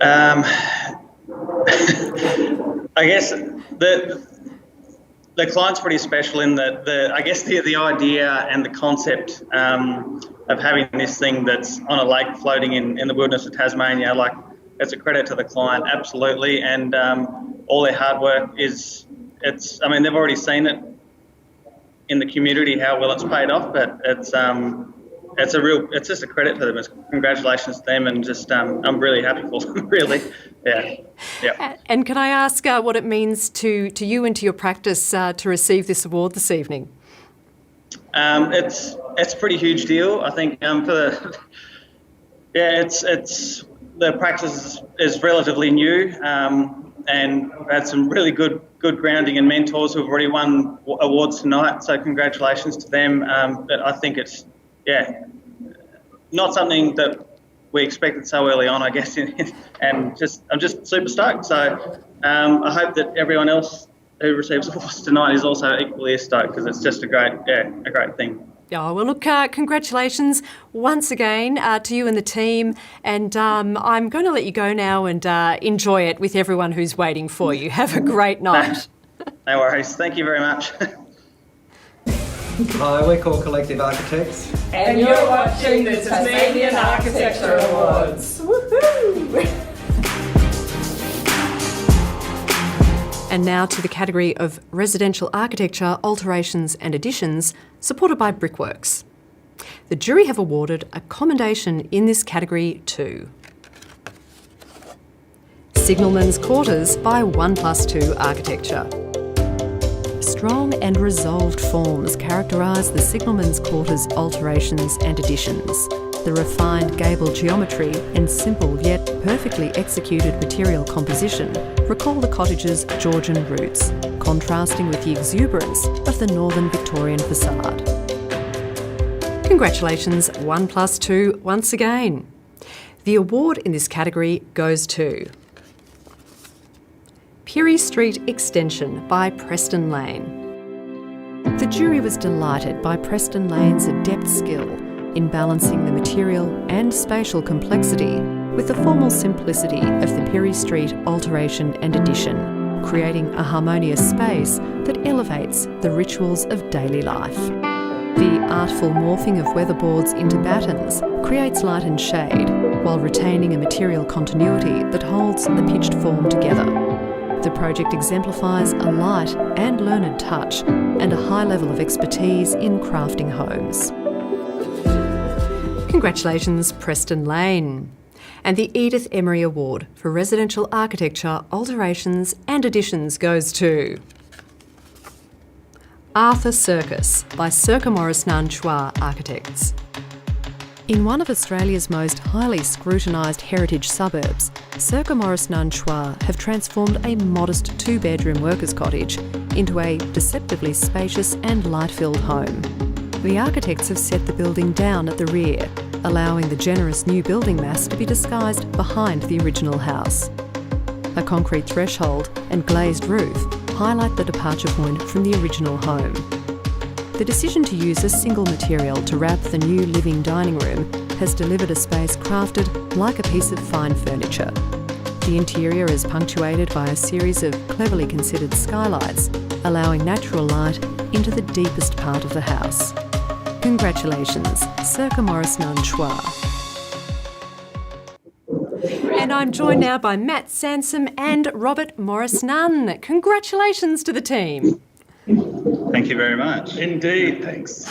I guess the client's pretty special in that the idea and the concept of having this thing that's on a lake floating in the wilderness of Tasmania, like, it's a credit to the client, absolutely. And all their hard work they've already seen it in the community, how well it's paid off, but it's just a credit to them. It's congratulations to them, and just I'm really happy for them, really. Yeah. And can I ask what it means to you and to your practice to receive this award this evening? It's a pretty huge deal. I think the practice is relatively new, and we've had some really good grounding and mentors who have already won awards tonight. So congratulations to them. But I think it's not something that we expected so early on, I guess, and I'm just super stoked. So I hope that everyone else who receives awards tonight is also equally as stoked, because it's just a great thing. Oh, well, look, congratulations once again to you and the team, and I'm going to let you go now and enjoy it with everyone who's waiting for you. Have a great night. No worries. Thank you very much. Hi, we're called Collective Architects. And you're watching the Tasmanian Architecture Awards. Woohoo! And now to the category of Residential Architecture, Alterations and Additions, supported by Brickworks. The jury have awarded a commendation in this category to Signalman's Quarters by 1+2 Architecture. Strong and resolved forms characterise the Signalman's Quarters alterations and additions. The refined gable geometry and simple yet perfectly executed material composition recall the cottage's Georgian roots, contrasting with the exuberance of the northern Victorian facade. Congratulations, 1+2 once again. The award in this category goes to Pirie Street Extension by Preston Lane. The jury was delighted by Preston Lane's adept skill in balancing the material and spatial complexity with the formal simplicity of the Pirie Street alteration and addition, creating a harmonious space that elevates the rituals of daily life. The artful morphing of weatherboards into battens creates light and shade, while retaining a material continuity that holds the pitched form together. The project exemplifies a light and learned touch and a high level of expertise in crafting homes. Congratulations, Preston Lane. And the Edith Emery Award for Residential Architecture, Alterations and Additions goes to Arthur Circus by Circa Morris Nan Chua Architects. In one of Australia's most highly scrutinised heritage suburbs, Circa Morris Nan Chua have transformed a modest 2-bedroom workers' cottage into a deceptively spacious and light-filled home. The architects have set the building down at the rear, allowing the generous new building mass to be disguised behind the original house. A concrete threshold and glazed roof highlight the departure point from the original home. The decision to use a single material to wrap the new living dining room has delivered a space crafted like a piece of fine furniture. The interior is punctuated by a series of cleverly considered skylights, allowing natural light into the deepest part of the house. Congratulations, Circa Morris Nan Chua. And I'm joined now by Matt Sansom and Robert Morris Nunn. Congratulations to the team. Thank you very much. Indeed, thanks.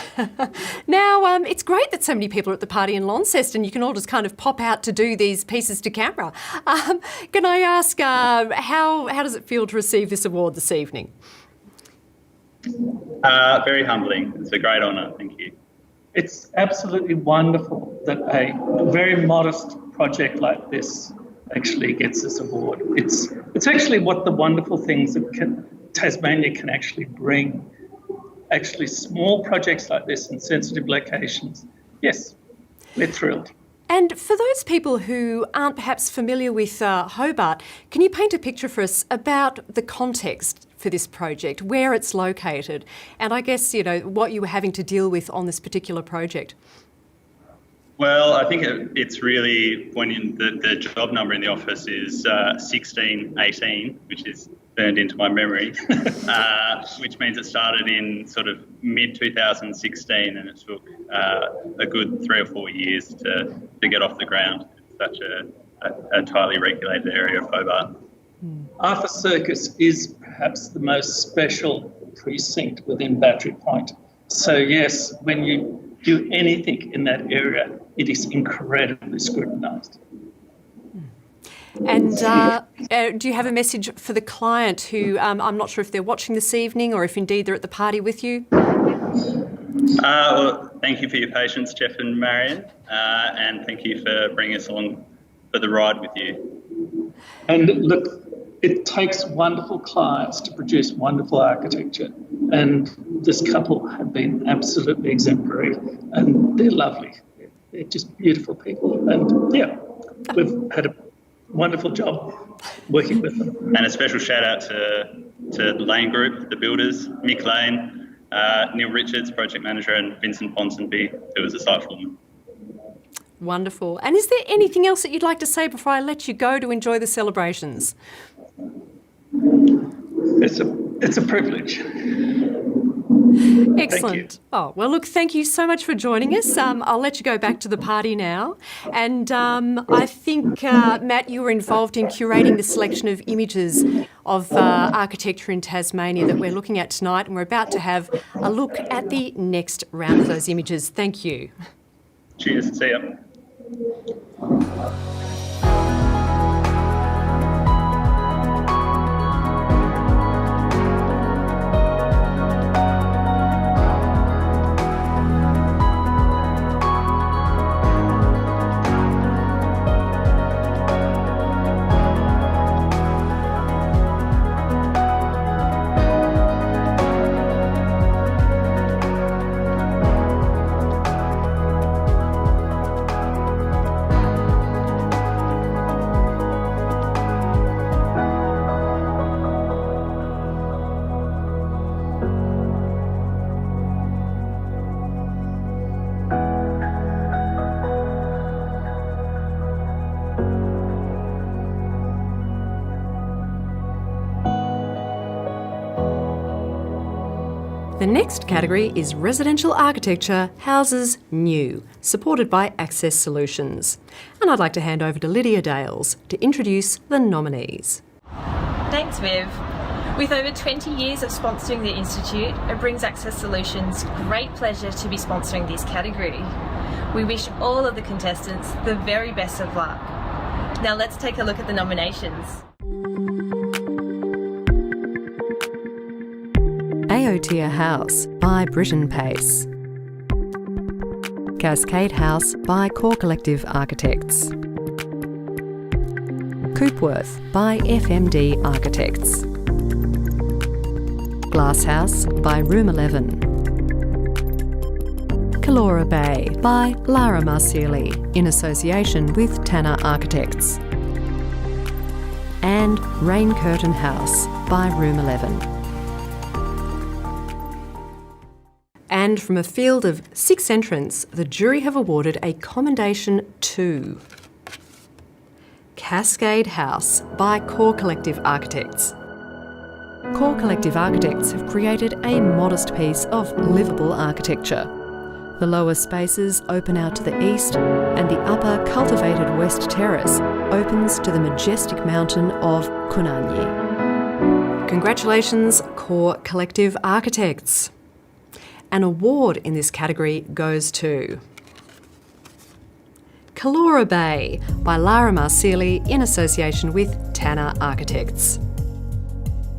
Now, it's great that so many people are at the party in Launceston. You can all just kind of pop out to do these pieces to camera. Can I ask, how does it feel to receive this award this evening? Very humbling. It's a great honour. Thank you. It's absolutely wonderful that a very modest project like this actually gets this award. It's actually what the wonderful things that Tasmania can actually bring. Actually, small projects like this in sensitive locations. Yes, we're thrilled. And for those people who aren't perhaps familiar with Hobart, can you paint a picture for us about the context for this project, where it's located, and I guess, what you were having to deal with on this particular project? Well, I think it's really when the job number in the office is 1618, which is burned into my memory, which means it started in sort of mid-2016 and it took a good 3 or 4 years to get off the ground. It's such a tightly regulated area of Hobart. Arthur Circus is perhaps the most special precinct within Battery Point. So yes, when you do anything in that area, it is incredibly scrutinised. And do you have a message for the client who, I'm not sure if they're watching this evening or if indeed they're at the party with you? Well, thank you for your patience, Jeff and Marion, and thank you for bringing us along for the ride with you. And look, it takes wonderful clients to produce wonderful architecture, and this couple have been absolutely exemplary, and they're lovely. They're just beautiful people, and yeah, we've had a wonderful job working with them. And a special shout out to Lane Group, the builders, Mick Lane, Neil Richards, project manager, and Vincent Ponsonby, who was a site foreman. Wonderful. And is there anything else that you'd like to say before I let you go to enjoy the celebrations? It's a privilege. Excellent. Oh, well, look, thank you so much for joining us. I'll let you go back to the party now. And I think, Matt, you were involved in curating the selection of images of architecture in Tasmania that we're looking at tonight, and we're about to have a look at the next round of those images. Thank you. Cheers. See ya. The next category is Residential Architecture, Houses New, supported by Access Solutions. And I'd like to hand over to Lydia Dales to introduce the nominees. Thanks, Viv. With over 20 years of sponsoring the Institute, it brings Access Solutions great pleasure to be sponsoring this category. We wish all of the contestants the very best of luck. Now let's take a look at the nominations. Aotea House by Britain Pace. Cascade House by Core Collective Architects. Coopworth by FMD Architects. Glasshouse by Room 11. Kalora Bay by Lara Marsili in association with Tanner Architects. And Rain Curtain House by Room 11. And from a field of 6 entrants, the jury have awarded a commendation to Cascade House by Core Collective Architects. Core Collective Architects have created a modest piece of livable architecture. The lower spaces open out to the east, and the upper cultivated west terrace opens to the majestic mountain of Kunanyi. Congratulations, Core Collective Architects. An award in this category goes to COLORBOND by Lara Marsili in association with Tanner Architects.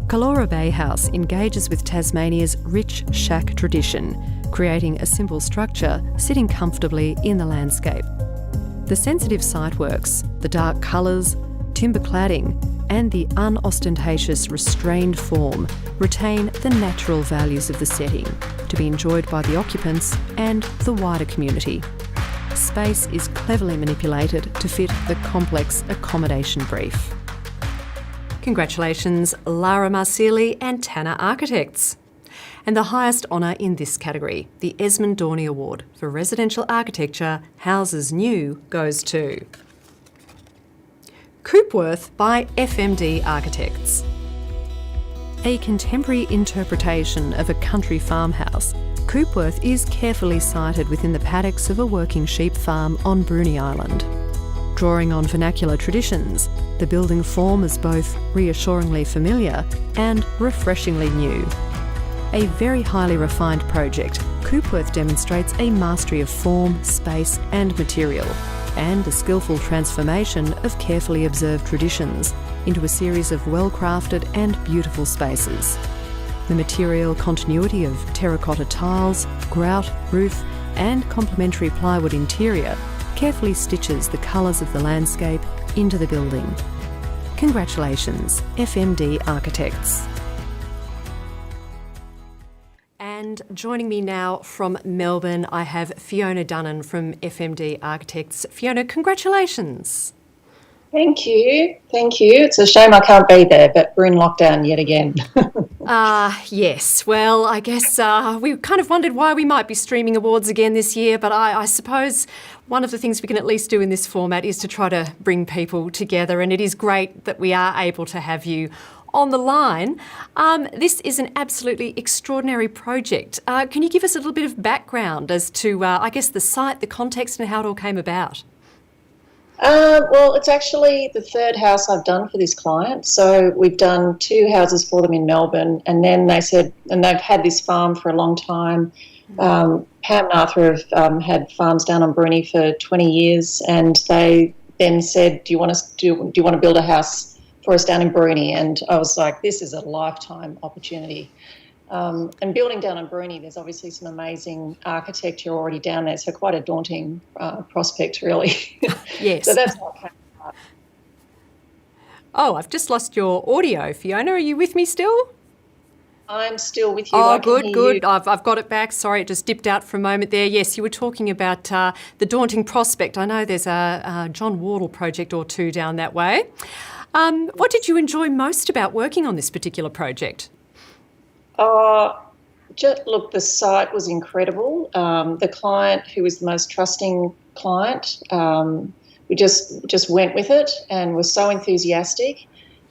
COLORBOND House engages with Tasmania's rich shack tradition, creating a simple structure sitting comfortably in the landscape. The sensitive site works, the dark colours, timber cladding and the unostentatious restrained form retain the natural values of the setting to be enjoyed by the occupants and the wider community. Space is cleverly manipulated to fit the complex accommodation brief. Congratulations, Lara Marsili and Tanner Architects. And the highest honour in this category, the Esmond Dorney Award for Residential Architecture, Houses New, goes to Coopworth by FMD Architects. A contemporary interpretation of a country farmhouse, Coopworth is carefully sited within the paddocks of a working sheep farm on Bruny Island. Drawing on vernacular traditions, the building form is both reassuringly familiar and refreshingly new. A very highly refined project, Coopworth demonstrates a mastery of form, space and material, and a skillful transformation of carefully observed traditions into a series of well-crafted and beautiful spaces. The material continuity of terracotta tiles, grout, roof and complementary plywood interior carefully stitches the colours of the landscape into the building. Congratulations, FMD Architects. And joining me now from Melbourne, I have Fiona Dunnan from FMD Architects. Fiona, congratulations. Thank you. Thank you. It's a shame I can't be there, but we're in lockdown yet again. Yes. Well, I guess we kind of wondered why we might be streaming awards again this year, but I suppose one of the things we can at least do in this format is to try to bring people together, and it is great that we are able to have you on the line. This is an absolutely extraordinary project. Can you give us a little bit of background as to, I guess, the site, the context and how it all came about? Well, it's actually the third house I've done for this client. So we've done 2 houses for them in Melbourne, and then they said, and they've had this farm for a long time. Pam and Arthur have had farms down on Bruny for 20 years, and they then said, do you want to build a house for us down in Bruny? And I was like, this is a lifetime opportunity. And building down on Bruny, there's obviously some amazing architecture already down there, so quite a daunting prospect, really. Yes. So that's what came about. Oh, I've just lost your audio, Fiona. Are you with me still? I'm still with you. Oh, good. I've got it back. Sorry, it just dipped out for a moment there. Yes, you were talking about the daunting prospect. I know there's a John Wardle project or 2 down that way. What did you enjoy most about working on this particular project? Look, the site was incredible. The client, who was the most trusting client, we just went with it and was so enthusiastic.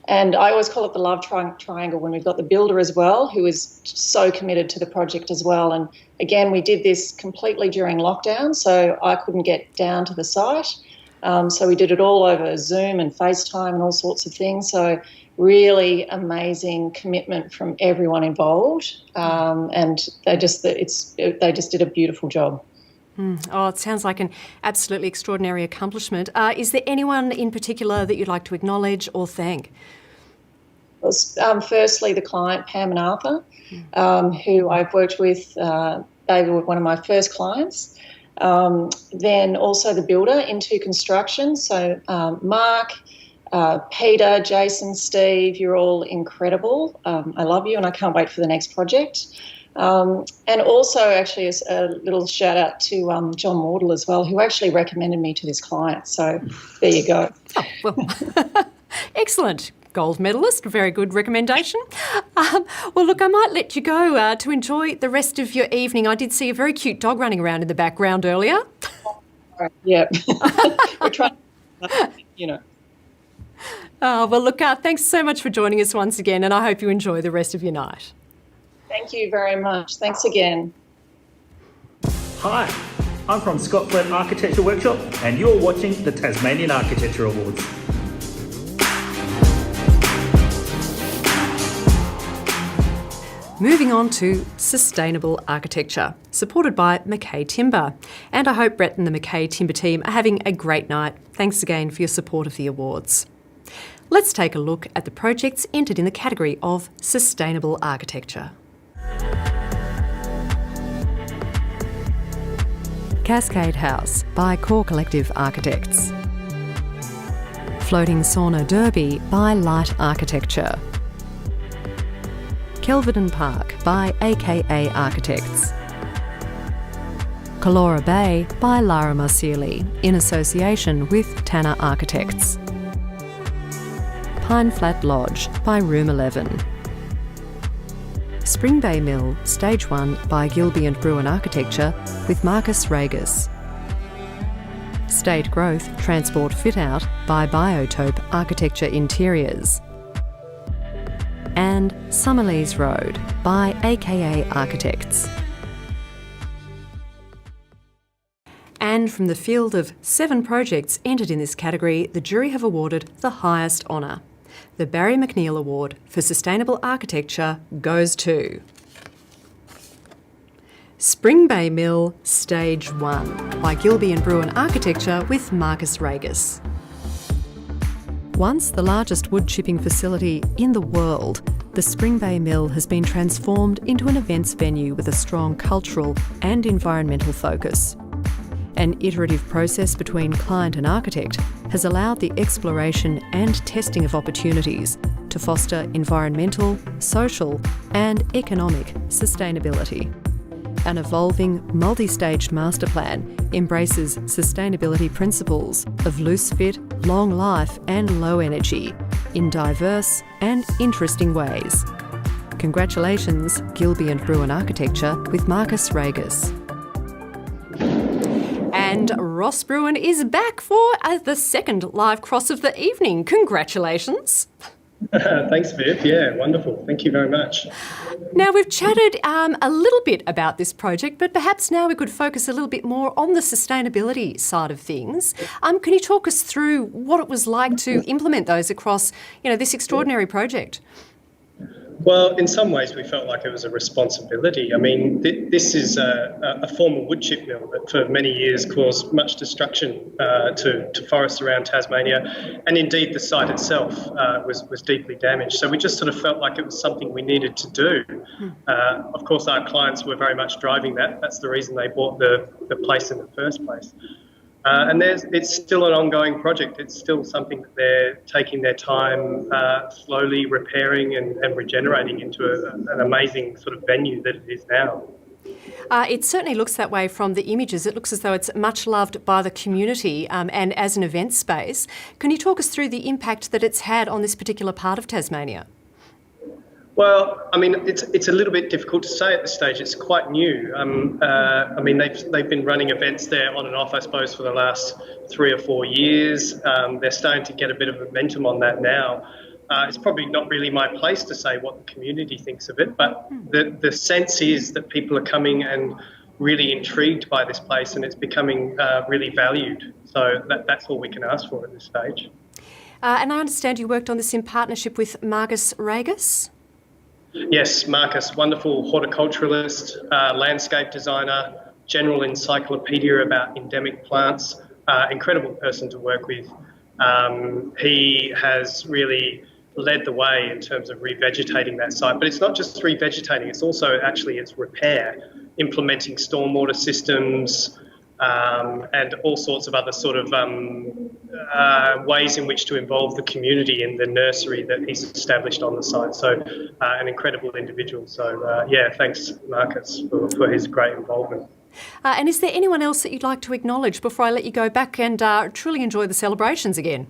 And I always call it the love triangle when we've got the builder as well, who is so committed to the project as well. And again, we did this completely during lockdown, so I couldn't get down to the site. So we did it all over Zoom and FaceTime and all sorts of things. So really amazing commitment from everyone involved, and they just did a beautiful job. Oh, it sounds like an absolutely extraordinary accomplishment. Is there anyone in particular that you'd like to acknowledge or thank? Firstly, the client, Pam and Arthur, who I've worked with. They were one of my first clients. Then also the builder, Into Construction. So Mark, Peter, Jason, Steve, you're all incredible. I love you and I can't wait for the next project. And also actually a little shout out to John Wardle as well, who actually recommended me to this client. So there you go. Oh, well, excellent. Gold medalist, very good recommendation. Well, look, I might let you go to enjoy the rest of your evening. I did see a very cute dog running around in the background earlier. Yeah. We're trying, Oh, well, look, thanks so much for joining us once again, and I hope you enjoy the rest of your night. Thank you very much. Thanks again. Hi, I'm from Scott Flett Architecture Workshop, and you're watching the Tasmanian Architecture Awards. Moving on to sustainable architecture, supported by Mackay Timber. And I hope Brett and the Mackay Timber team are having a great night. Thanks again for your support of the awards. Let's take a look at the projects entered in the category of sustainable architecture. Cascade House by Core Collective Architects. Floating Sauna Derby by Light Architecture. Kelvedon Park by AKA Architects. Colora Bay by Lara Marcieli in association with Tanner Architects. Pine Flat Lodge by Room 11. Spring Bay Mill Stage 1 by Gilby and Bruin Architecture with Marcus Regis. State Growth Transport Fit Out by Biotope Architecture Interiors. And Summerlees Road by AKA Architects. And from the field of 7 projects entered in this category, the jury have awarded the highest honour. The Barry McNeil Award for Sustainable Architecture goes to Spring Bay Mill Stage 1 by Gilby and Bruin Architecture with Marcus Regis. Once the largest wood chipping facility in the world, the Spring Bay Mill has been transformed into an events venue with a strong cultural and environmental focus. An iterative process between client and architect has allowed the exploration and testing of opportunities to foster environmental, social and economic sustainability. An evolving, multi-staged master plan embraces sustainability principles of loose fit, long life and low energy in diverse and interesting ways. Congratulations, Gilby and Bruin Architecture with Marcus Regis. And Ross Bruin is back for the second live cross of the evening. Congratulations. Thanks, Viv. Yeah, wonderful. Thank you very much. Now, we've chatted a little bit about this project, but perhaps now we could focus a little bit more on the sustainability side of things. Can you talk us through what it was like to implement those across, this extraordinary project? Well, in some ways we felt like it was a responsibility. I mean, this is a former wood chip mill that for many years caused much destruction to forests around Tasmania, and indeed the site itself was deeply damaged. So we just sort of felt like it was something we needed to do. Of course, our clients were very much driving that. That's the reason they bought the place in the first place. And it's still an ongoing project. It's still something that they're taking their time slowly repairing and regenerating into an amazing sort of venue that it is now. It certainly looks that way from the images. It looks as though it's much loved by the community and as an event space. Can you talk us through the impact that it's had on this particular part of Tasmania? Well, I mean, it's a little bit difficult to say at this stage. It's quite new. I mean, they've been running events there on and off, I suppose, for the last 3 or 4 years. They're starting to get a bit of momentum on that now. It's probably not really my place to say what the community thinks of it, but the sense is that people are coming and really intrigued by this place, and it's becoming really valued. So that's all we can ask for at this stage. And I understand you worked on this in partnership with Marcus Regis? Yes, Marcus, wonderful horticulturalist, landscape designer, general encyclopedia about endemic plants, incredible person to work with. He has really led the way in terms of revegetating that site, but it's not just revegetating, it's also it's repair, implementing stormwater systems, and all sorts of other sort of ways in which to involve the community in the nursery that he's established on the site. So an incredible individual. So thanks Marcus for his great involvement. And is there anyone else that you'd like to acknowledge before I let you go back and truly enjoy the celebrations again?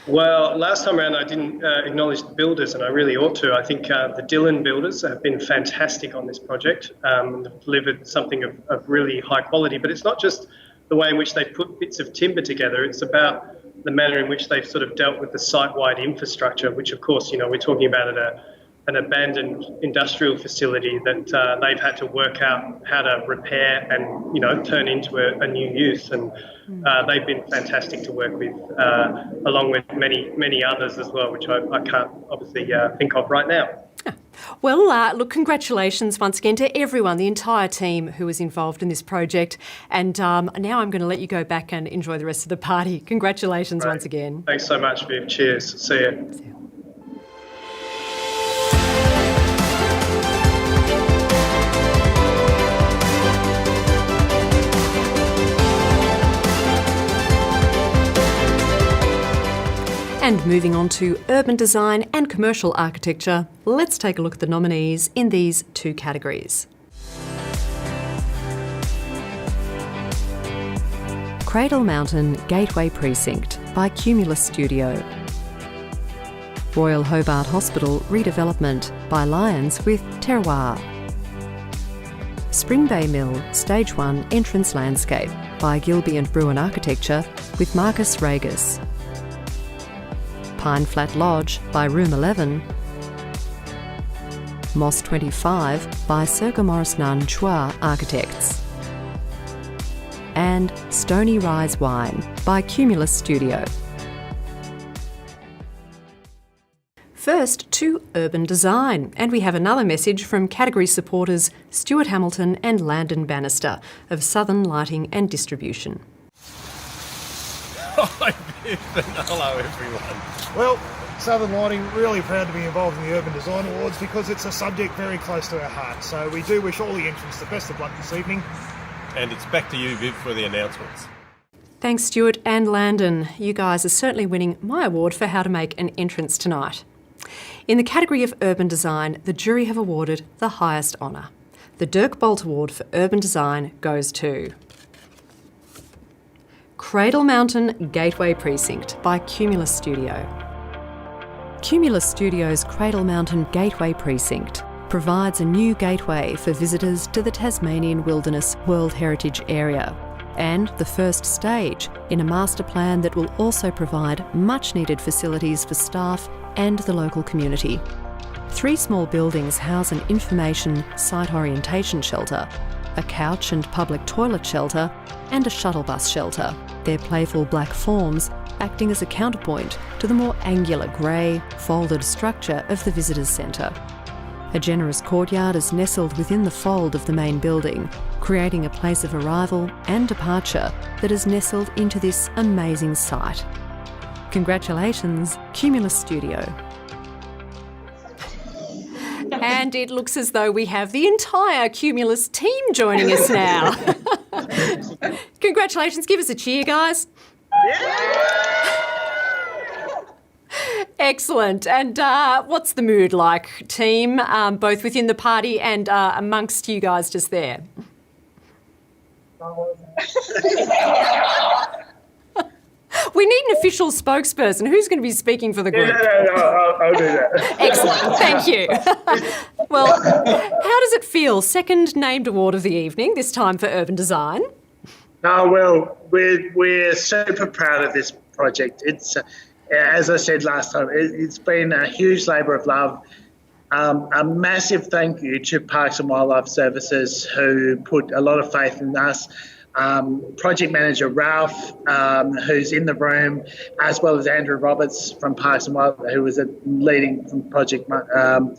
Well, last time around I didn't acknowledge the builders, and I really ought to. I think the Dillon builders have been fantastic on this project. They've delivered something of really high quality, but it's not just the way in which they put bits of timber together. It's about the manner in which they've sort of dealt with the site-wide infrastructure, which of course, we're talking about an abandoned industrial facility that they've had to work out how to repair and, turn into a new use. And they've been fantastic to work with, along with many, many others as well, which I can't obviously think of right now. Well, look, congratulations once again to everyone, the entire team who was involved in this project. And now I'm going to let you go back and enjoy the rest of the party. Congratulations once again. Thanks so much, Viv. Cheers. See you. And moving on to urban design and commercial architecture, let's take a look at the nominees in these two categories. Cradle Mountain Gateway Precinct by Cumulus Studio. Royal Hobart Hospital Redevelopment by Lions with Terroir. Spring Bay Mill Stage 1 Entrance Landscape by Gilby and Bruin Architecture with Marcus Regis. Pine Flat Lodge by Room 11, Moss 25 by Circa Morris Nunn Chua Architects, and Stony Rise Wine by Cumulus Studio. First to urban design, and we have another message from category supporters Stuart Hamilton and Landon Bannister of Southern Lighting and Distribution. Hi, Viv, and hello everyone. Well, Southern Lighting really proud to be involved in the Urban Design Awards because it's a subject very close to our heart. So we do wish all the entrants the best of luck this evening. And it's back to you, Viv, for the announcements. Thanks, Stuart and Landon. You guys are certainly winning my award for how to make an entrance tonight. In the category of urban design, the jury have awarded the highest honour. The Dirk Bolt Award for Urban Design goes to Cradle Mountain Gateway Precinct by Cumulus Studio. Cumulus Studio's Cradle Mountain Gateway Precinct provides a new gateway for visitors to the Tasmanian Wilderness World Heritage Area and the first stage in a master plan that will also provide much needed facilities for staff and the local community. 3 small buildings house an information site orientation shelter, a couch and public toilet shelter, and a shuttle bus shelter, their playful black forms acting as a counterpoint to the more angular grey, folded structure of the visitors' centre. A generous courtyard is nestled within the fold of the main building, creating a place of arrival and departure that is nestled into this amazing site. Congratulations, Cumulus Studio. And it looks as though we have the entire Cumulus team joining us now. Congratulations. Give us a cheer, guys. Excellent. And what's the mood like, team, both within the party and amongst you guys just there? We need an official spokesperson. Who's going to be speaking for the group? I'll do that. Excellent. Thank you. Well, how does it feel? Second named award of the evening, this time for urban design. Well, we're super proud of this project. It's, as I said last time, it's been a huge labour of love. A massive thank you to Parks and Wildlife Services, who put a lot of faith in us. Project manager Ralph, who's in the room, as well as Andrew Roberts from Parks and Wildlife, who was leading from project, and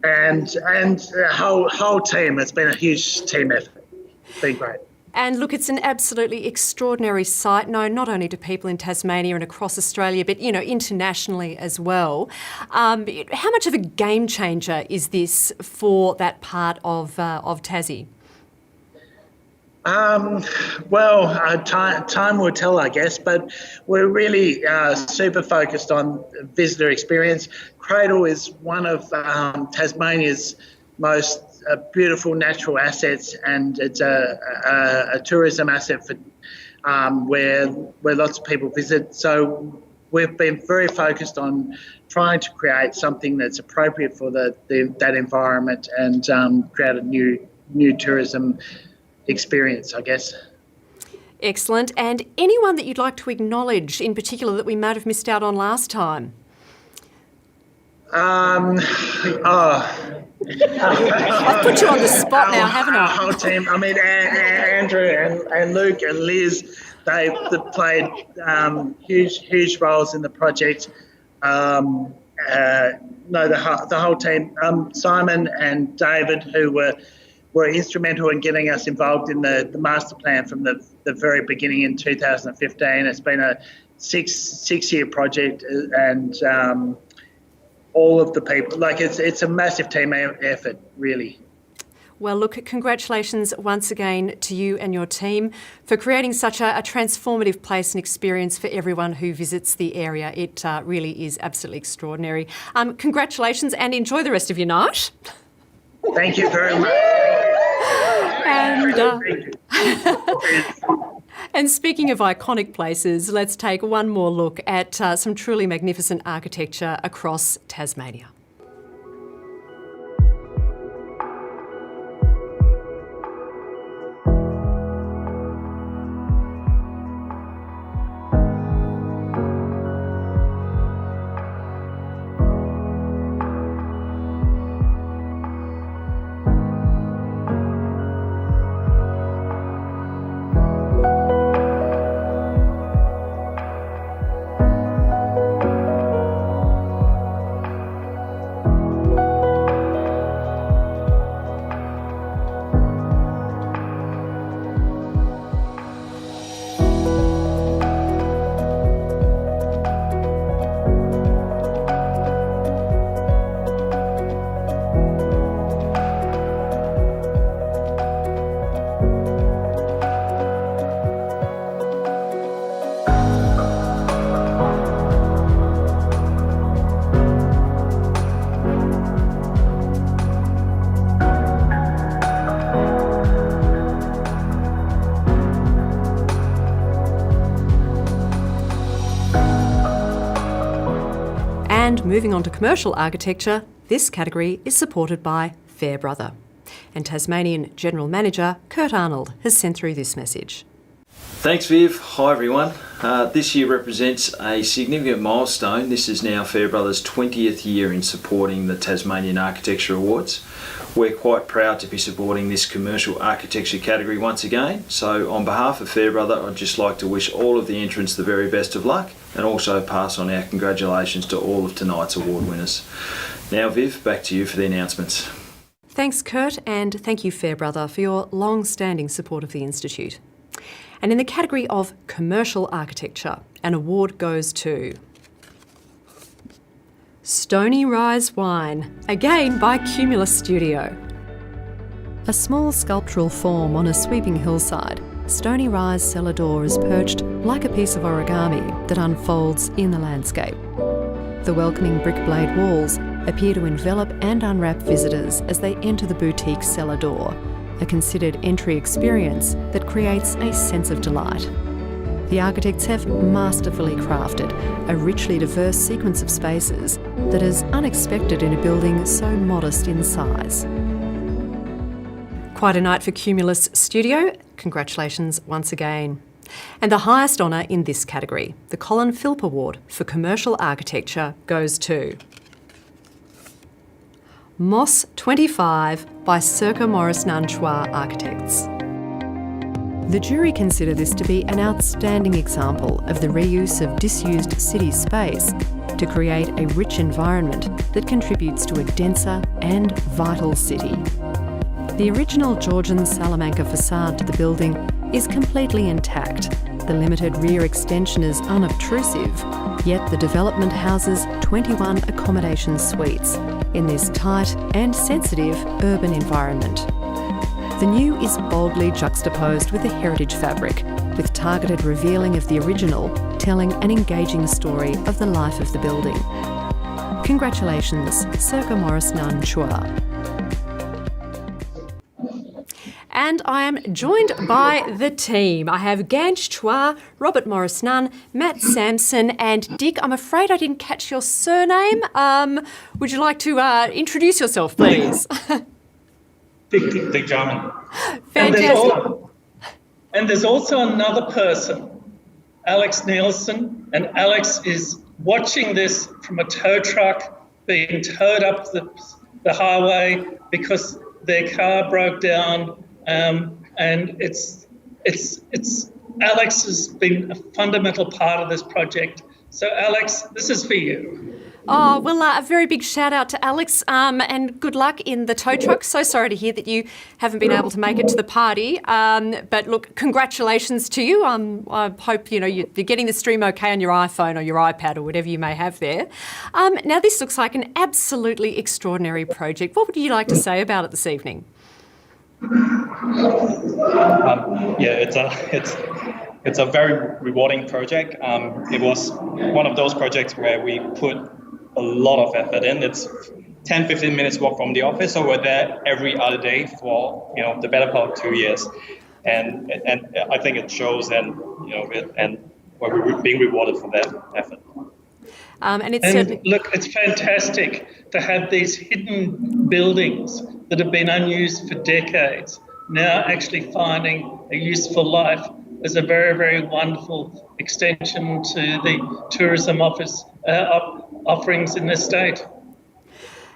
the whole team. It's been a huge team effort. It's been great. And look, it's an absolutely extraordinary site, known not only to people in Tasmania and across Australia, but, you know, internationally as well. How much of a game changer is this for that part of Tassie? Time will tell, I guess, but we're really super focused on visitor experience. Cradle is one of Tasmania's most beautiful natural assets, and it's a tourism asset for where lots of people visit. So we've been very focused on trying to create something that's appropriate for that environment and create a new tourism experience, I guess. Excellent. And anyone that you'd like to acknowledge in particular that we might have missed out on last time? I've put you on the spot now, haven't I? Our whole team. I mean, Andrew and Luke and Liz, they've played huge roles in the project. And the whole team. Simon and David, who were instrumental in getting us involved in the master plan from the very beginning in 2015. It's been a six-year project, and all of the people, it's a massive team effort, really. Well, look, congratulations once again to you and your team for creating such a transformative place and experience for everyone who visits the area. It really is absolutely extraordinary. Congratulations and enjoy the rest of your night. Thank you very much. And speaking of iconic places, let's take one more look at some truly magnificent architecture across Tasmania. And moving on to commercial architecture, this category is supported by Fairbrother. And Tasmanian General Manager Kurt Arnold has sent through this message. Thanks, Viv. Hi, everyone. This year represents a significant milestone. This is now Fairbrother's 20th year in supporting the Tasmanian Architecture Awards. We're quite proud to be supporting this commercial architecture category once again. So on behalf of Fairbrother, I'd just like to wish all of the entrants the very best of luck and also pass on our congratulations to all of tonight's award winners. Now, Viv, back to you for the announcements. Thanks, Kurt, and thank you, Fairbrother, for your long-standing support of the Institute. And in the category of commercial architecture, an award goes to Stony Rise Wine, again by Cumulus Studio. A small sculptural form on a sweeping hillside, Stony Rise cellar door is perched like a piece of origami that unfolds in the landscape. The welcoming brick blade walls appear to envelop and unwrap visitors as they enter the boutique cellar door, a considered entry experience that creates a sense of delight. The architects have masterfully crafted a richly diverse sequence of spaces that is unexpected in a building so modest in size. Quite a night for Cumulus Studio. Congratulations once again. And the highest honour in this category, the Colin Philp Award for Commercial Architecture, goes to Moss 25 by Circa Morris Nanchua Architects. The jury consider this to be an outstanding example of the reuse of disused city space to create a rich environment that contributes to a denser and vital city. The original Georgian Salamanca facade to the building is completely intact. The limited rear extension is unobtrusive, yet the development houses 21 accommodation suites in this tight and sensitive urban environment. The new is boldly juxtaposed with the heritage fabric, with targeted revealing of the original, telling an engaging story of the life of the building. Congratulations, Circa Morris Nanchua. And I am joined by the team. I have Ganj Chua, Robert Morris Nunn, Matt Sampson and Dick. I'm afraid I didn't catch your surname. Would you like to introduce yourself, please? Dick Jarman. Fantastic. And there's also another person, Alex Nielsen, and Alex is watching this from a tow truck being towed up the highway because their car broke down, and it's Alex has been a fundamental part of this project. So Alex, this is for you. Oh, well, a very big shout out to Alex and good luck in the tow truck. So sorry to hear that you haven't been able to make it to the party. But look, congratulations to you. I hope, you're getting the stream okay on your iPhone or your iPad or whatever you may have there. Now, this looks like an absolutely extraordinary project. What would you like to say about it this evening? It's a very rewarding project. It was one of those projects where we put a lot of effort in. It's 10-15 minutes walk from the office, so we're there every other day for the better part of 2 years, and I think it shows, and we're being rewarded for that effort. Look, it's fantastic to have these hidden buildings that have been unused for decades now actually finding a useful life as a very, very wonderful extension to the tourism office offerings in this state.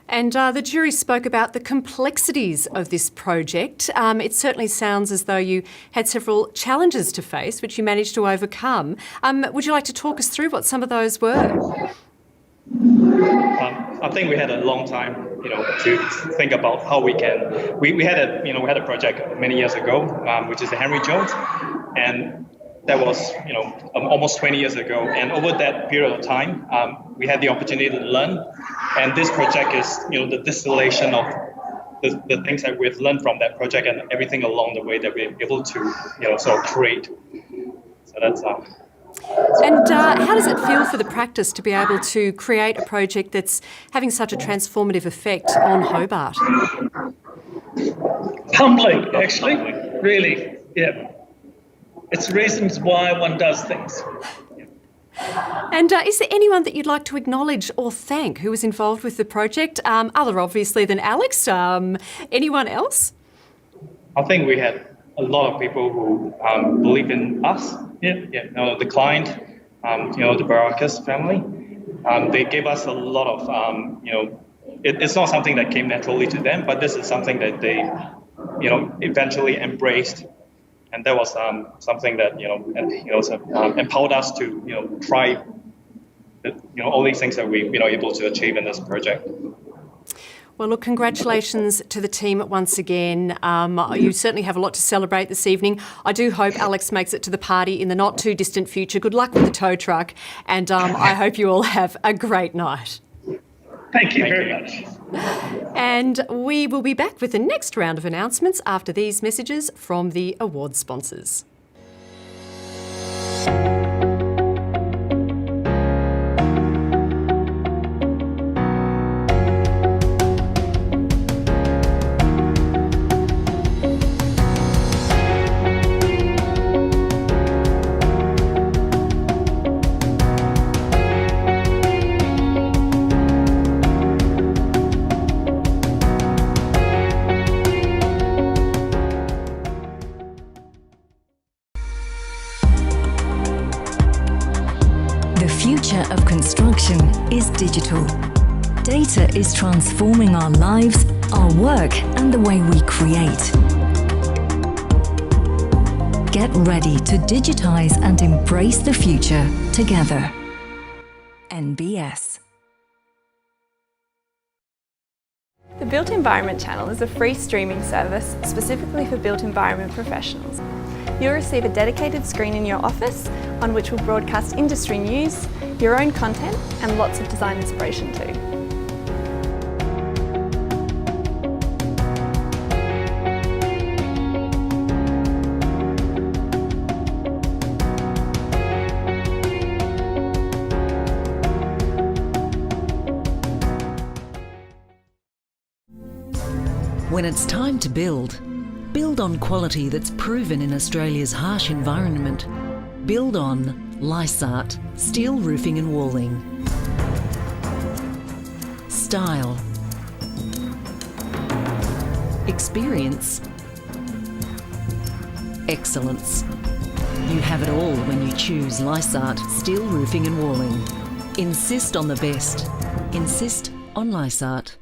And the jury spoke about the complexities of this project. It certainly sounds as though you had several challenges to face, which you managed to overcome. Would you like to talk us through what some of those were? I think we had a long time, to think about how we can. We had a project many years ago, which is the Henry Jones, and that was almost 20 years ago. And over that period of time, we had the opportunity to learn. And this project is, the distillation of the things that we've learned from that project and everything along the way that we're able to, sort of create. So that's. And how does it feel for the practice to be able to create a project that's having such a transformative effect on Hobart? Humbling, actually, really, yeah. It's reasons why one does things. And is there anyone that you'd like to acknowledge or thank who was involved with the project, other obviously than Alex? Anyone else? I think we had a lot of people who believe in us. The client, the Barakas family. They gave us a lot of, it's not something that came naturally to them, but this is something that they, eventually embraced. And that was something that, empowered us to, try, all these things that we, able to achieve in this project. Well, look, congratulations to the team once again. You certainly have a lot to celebrate this evening. I do hope Alex makes it to the party in the not too distant future. Good luck with the tow truck, and I hope you all have a great night. Thank you very much. And we will be back with the next round of announcements after these messages from the award sponsors. The future of construction is digital. Data is transforming our lives, our work, and the way we create. Get ready to digitise and embrace the future together. NBS. The Built Environment channel is a free streaming service specifically for built environment professionals. You'll receive a dedicated screen in your office on which will broadcast industry news, your own content, and lots of design inspiration too. When it's time to build on quality that's proven in Australia's harsh environment. Build on Lysart, steel roofing and walling. Style. Experience. Excellence. You have it all when you choose Lysart, steel roofing and walling. Insist on the best. Insist on Lysart.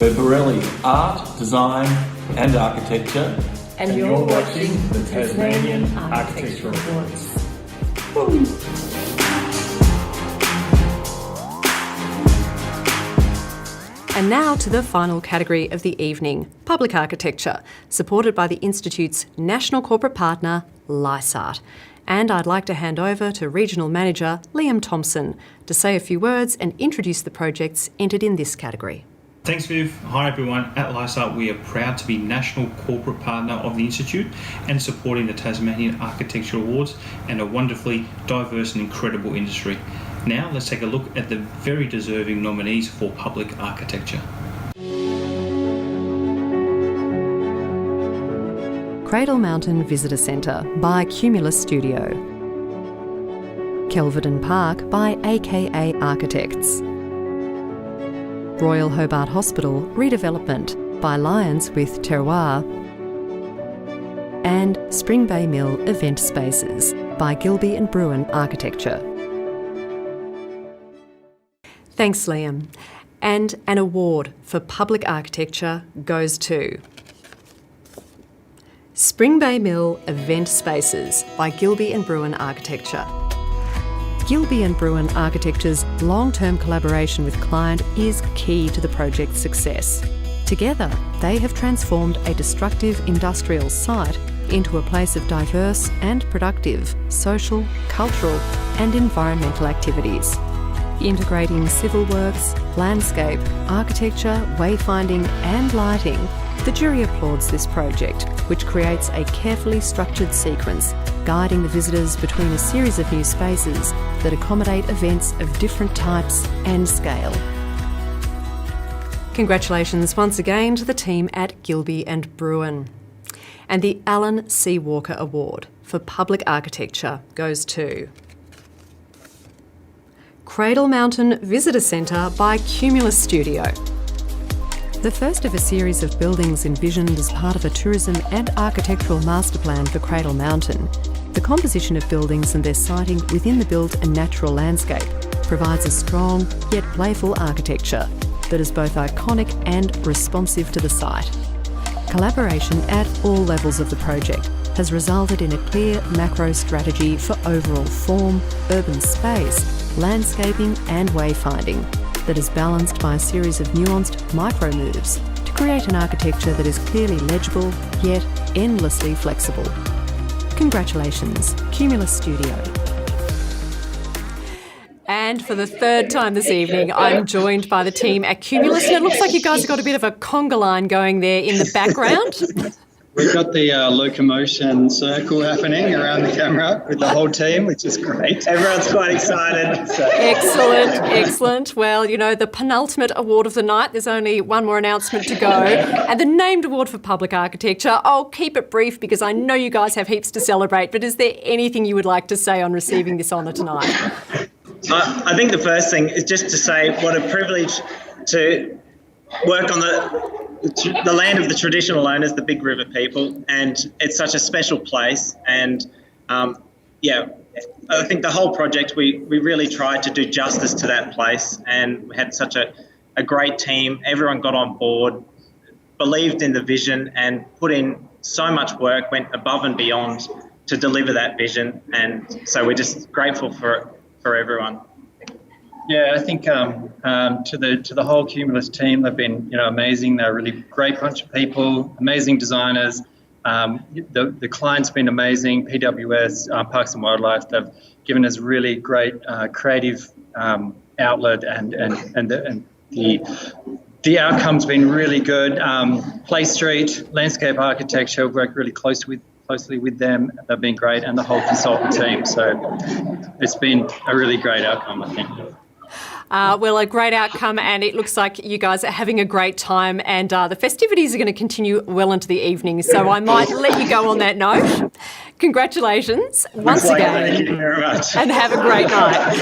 We're Borelli Art, Design and Architecture. And you're watching the Tasmanian Architecture Awards. And now to the final category of the evening, public architecture, supported by the Institute's national corporate partner, Lysart. And I'd like to hand over to Regional Manager Liam Thompson to say a few words and introduce the projects entered in this category. Thanks, Viv. Hi, everyone. At Lysart, we are proud to be national corporate partner of the Institute and supporting the Tasmanian Architecture Awards and a wonderfully diverse and incredible industry. Now, let's take a look at the very deserving nominees for public architecture. Cradle Mountain Visitor Centre by Cumulus Studio. Kelvedon Park by AKA Architects. Royal Hobart Hospital Redevelopment by Lions with Terroir. And Spring Bay Mill Event Spaces by Gilby and Bruin Architecture. Thanks, Liam. And an award for public architecture goes to Spring Bay Mill Event Spaces by Gilby and Bruin Architecture. Gilby and Bruin Architecture's long-term collaboration with client is key to the project's success. Together, they have transformed a destructive industrial site into a place of diverse and productive social, cultural and environmental activities. Integrating civil works, landscape, architecture, wayfinding and lighting, the jury applauds this project, which creates a carefully structured sequence guiding the visitors between a series of new spaces that accommodate events of different types and scale. Congratulations once again to the team at Gilby and Bruin. And the Alan C. Walker Award for Public Architecture goes to Cradle Mountain Visitor Centre by Cumulus Studio. The first of a series of buildings envisioned as part of a tourism and architectural master plan for Cradle Mountain, the composition of buildings and their siting within the built and natural landscape provides a strong yet playful architecture that is both iconic and responsive to the site. Collaboration at all levels of the project has resulted in a clear macro strategy for overall form, urban space, landscaping and wayfinding that is balanced by a series of nuanced micro moves to create an architecture that is clearly legible yet endlessly flexible. Congratulations, Cumulus Studio. And for the third time this evening, I'm joined by the team at Cumulus. And it looks like you guys have got a bit of a conga line going there in the background. We've got the locomotion circle happening around the camera with the whole team, which is great. Everyone's quite excited. So. Excellent. Well, you know, the penultimate award of the night, there's only one more announcement to go. And the named award for public architecture, I'll keep it brief because I know you guys have heaps to celebrate, but is there anything you would like to say on receiving this honour tonight? I think the first thing is just to say what a privilege to work on the land of the traditional owners, the Big River people, and it's such a special place. And I think the whole project, we really tried to do justice to that place, and we had such a great team. Everyone got on board, believed in the vision and put in so much work, went above and beyond to deliver that vision. And so we're just grateful for everyone. Yeah, I think to the whole Cumulus team, they've been amazing. They're a really great bunch of people, amazing designers. The client's been amazing. PWS, Parks and Wildlife, they've given us really great creative outlet, and the outcome's been really good. Play Street, landscape architecture, worked really closely with them. They've been great, and the whole consultant team. So it's been a really great outcome, I think. Well, a great outcome, and it looks like you guys are having a great time, and the festivities are going to continue well into the evening, so I might let you go on that note. Congratulations once again. Thank you very much. And have a great night.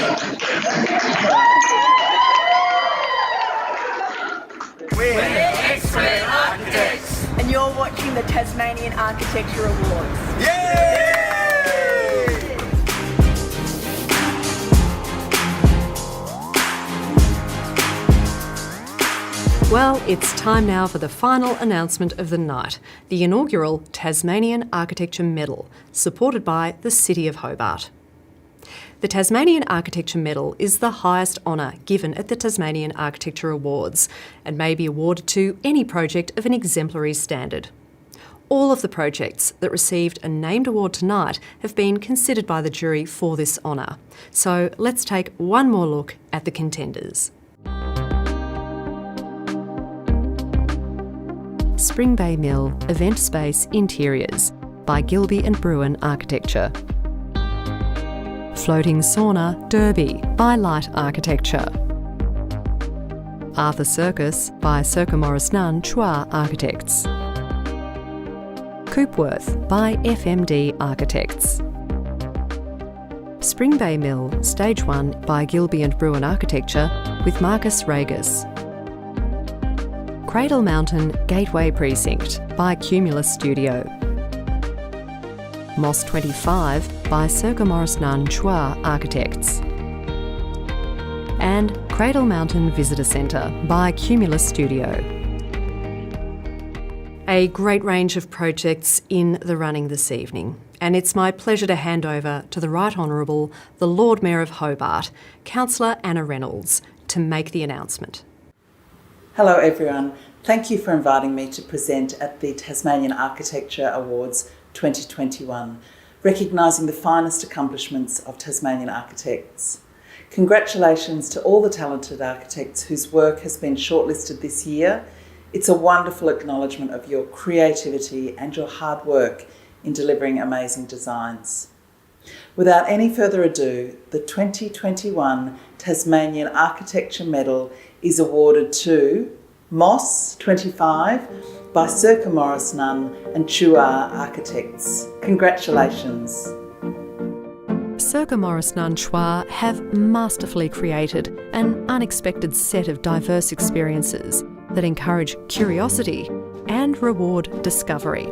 We're Expert Architects, and you're watching the Tasmanian Architecture Awards. Yay! Well, it's time now for the final announcement of the night, the inaugural Tasmanian Architecture Medal, supported by the City of Hobart. The Tasmanian Architecture Medal is the highest honour given at the Tasmanian Architecture Awards and may be awarded to any project of an exemplary standard. All of the projects that received a named award tonight have been considered by the jury for this honour. So let's take one more look at the contenders. Spring Bay Mill Event Space Interiors by Gilby and Bruin Architecture. Floating Sauna Derby by Light Architecture. Arthur Circus by Circa Morris Nunn Chua Architects. Coopworth by FMD Architects. Spring Bay Mill Stage 1 by Gilby and Bruin Architecture with Marcus Regis. Cradle Mountain Gateway Precinct by Cumulus Studio. Moss 25 by Circa Morris Nunn Chua Architects. And Cradle Mountain Visitor Centre by Cumulus Studio. A great range of projects in the running this evening, and it's my pleasure to hand over to the Right Honourable, the Lord Mayor of Hobart, Councillor Anna Reynolds, to make the announcement. Hello everyone, thank you for inviting me to present at the Tasmanian Architecture Awards 2021, recognising the finest accomplishments of Tasmanian architects. Congratulations to all the talented architects whose work has been shortlisted this year. It's a wonderful acknowledgement of your creativity and your hard work in delivering amazing designs. Without any further ado, the 2021 Tasmanian Architecture Medal is awarded to Moss 25 by Circa Morris Nunn and Chua Architects. Congratulations. Circa Morris Nunn Chua have masterfully created an unexpected set of diverse experiences that encourage curiosity and reward discovery.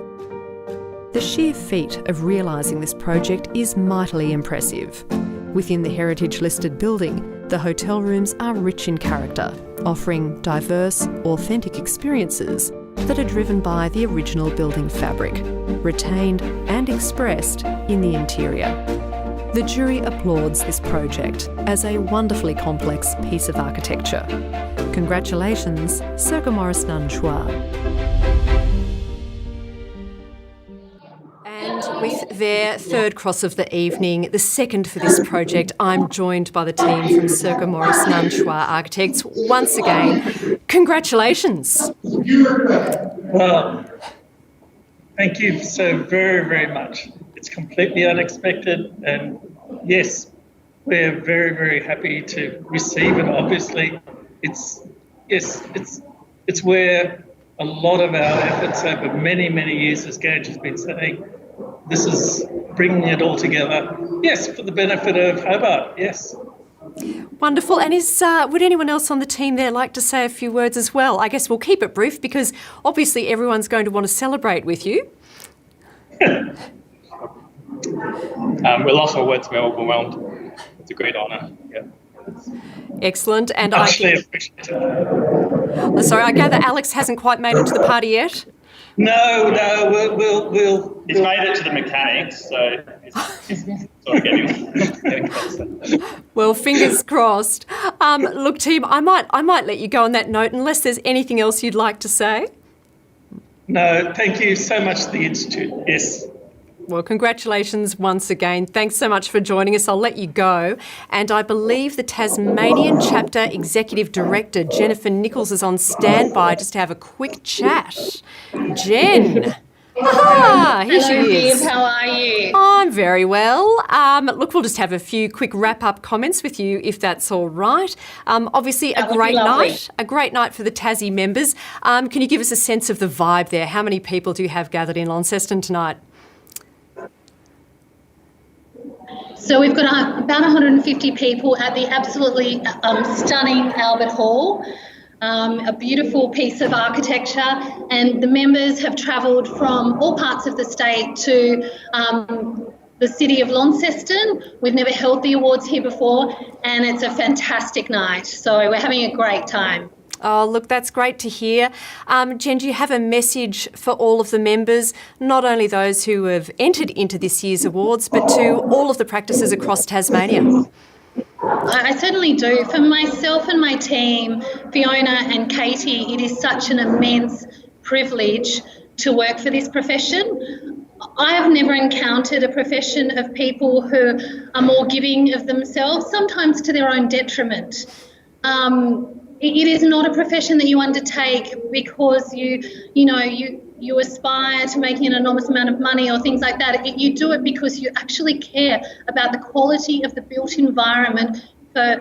The sheer feat of realising this project is mightily impressive. Within the heritage-listed building, the hotel rooms are rich in character, offering diverse, authentic experiences that are driven by the original building fabric, retained and expressed in the interior. The jury applauds this project as a wonderfully complex piece of architecture. Congratulations, Circa Morris Nunn Chua. And with their third cross of the evening, the second for this project, I'm joined by the team from Circa Morris Nunn Chua Architects. Once again, congratulations. Well, thank you so very, very much. It's completely unexpected, and yes, we're very, very happy to receive it. Obviously, it's where a lot of our efforts over many, many years, as Gage has been saying, this is bringing it all together. Yes, for the benefit of Hobart. Yes. Wonderful. And would anyone else on the team there like to say a few words as well? I guess we'll keep it brief because obviously everyone's going to want to celebrate with you. We lost our words. We're overwhelmed. It's a great honour. Yeah. Excellent. And Actually, appreciate it. Sorry, I gather Alex hasn't quite made it to the party yet. No, we'll. He's made it to the mechanics, so it's sort of getting close. Well, fingers crossed. Look, team, I might let you go on that note, unless there's anything else you'd like to say. No, thank you so much to the Institute. Yes. Well, congratulations once again. Thanks so much for joining us. I'll let you go. And I believe the Tasmanian Chapter Executive Director, Jennifer Nichols, is on standby just to have a quick chat. Jen. Ah, here she is. Viv, how are you? I'm very well. Look, we'll just have a few quick wrap-up comments with you, if that's all right. Obviously, a great night for the Tassie members. Can you give us a sense of the vibe there? How many people do you have gathered in Launceston tonight? So we've got about 150 people at the absolutely stunning Albert Hall, a beautiful piece of architecture, and the members have travelled from all parts of the state to the city of Launceston. We've never held the awards here before, and it's a fantastic night. So we're having a great time. Oh, look, that's great to hear. Jen, do you have a message for all of the members, not only those who have entered into this year's awards, but to all of the practices across Tasmania? I certainly do. For myself and my team, Fiona and Katie, it is such an immense privilege to work for this profession. I have never encountered a profession of people who are more giving of themselves, sometimes to their own detriment. It is not a profession that you undertake because you aspire to making an enormous amount of money or things like that. You do it because you actually care about the quality of the built environment for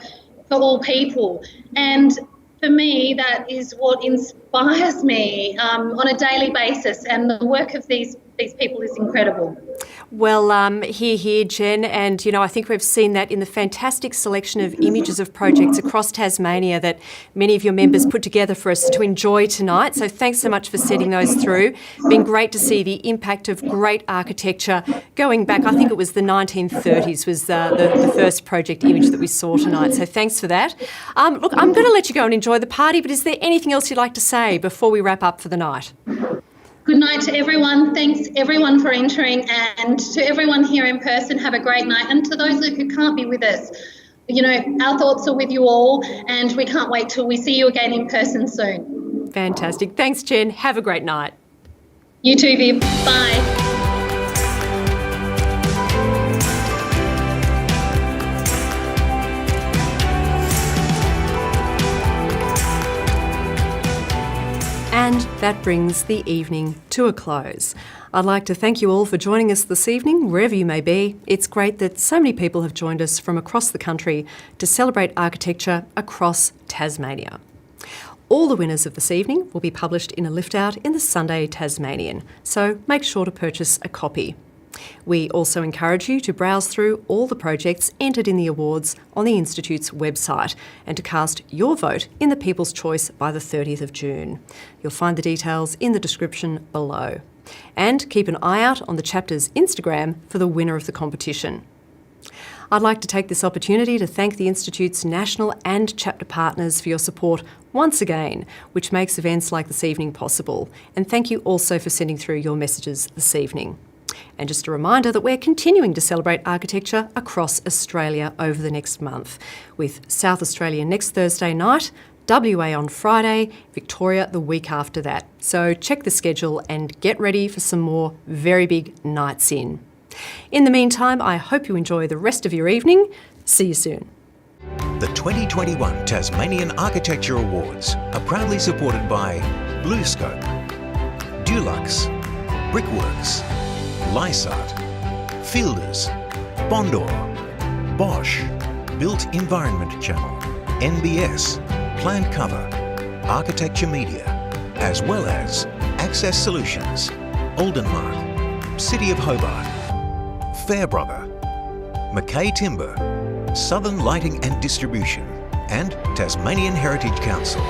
all people. And for me, that is what inspires me on a daily basis, and the work of these people is incredible. Well, hear, Jen, and I think we've seen that in the fantastic selection of images of projects across Tasmania that many of your members put together for us to enjoy tonight. So thanks so much for sending those through. Been great to see the impact of great architecture going back. I think it was the 1930s was the first project image that we saw tonight. So thanks for that. Look, I'm going to let you go and enjoy the party, but is there anything else you'd like to say before we wrap up for the night? Good night to everyone. Thanks everyone for entering, and to everyone here in person, have a great night. And to those who can't be with us, our thoughts are with you all, and we can't wait till we see you again in person soon. Fantastic. Thanks, Jen. Have a great night. You too, Viv. Bye. And that brings the evening to a close. I'd like to thank you all for joining us this evening, wherever you may be. It's great that so many people have joined us from across the country to celebrate architecture across Tasmania. All the winners of this evening will be published in a lift-out in the Sunday Tasmanian, so make sure to purchase a copy. We also encourage you to browse through all the projects entered in the awards on the Institute's website and to cast your vote in the People's Choice by the 30th of June. You'll find the details in the description below. And keep an eye out on the chapter's Instagram for the winner of the competition. I'd like to take this opportunity to thank the Institute's national and chapter partners for your support once again, which makes events like this evening possible. And thank you also for sending through your messages this evening. And just a reminder that we're continuing to celebrate architecture across Australia over the next month, with South Australia next Thursday night, WA on Friday, Victoria the week after that. So check the schedule and get ready for some more very big nights in. In the meantime, I hope you enjoy the rest of your evening. See you soon. The 2021 Tasmanian Architecture Awards are proudly supported by BlueScope, Dulux, Brickworks, Lysart, Fielders, Bondor, Bosch, Built Environment Channel, NBS, Plant Cover, Architecture Media, as well as Access Solutions, Oldenmark, City of Hobart, Fairbrother, Mackay Timber, Southern Lighting and Distribution, and Tasmanian Heritage Council.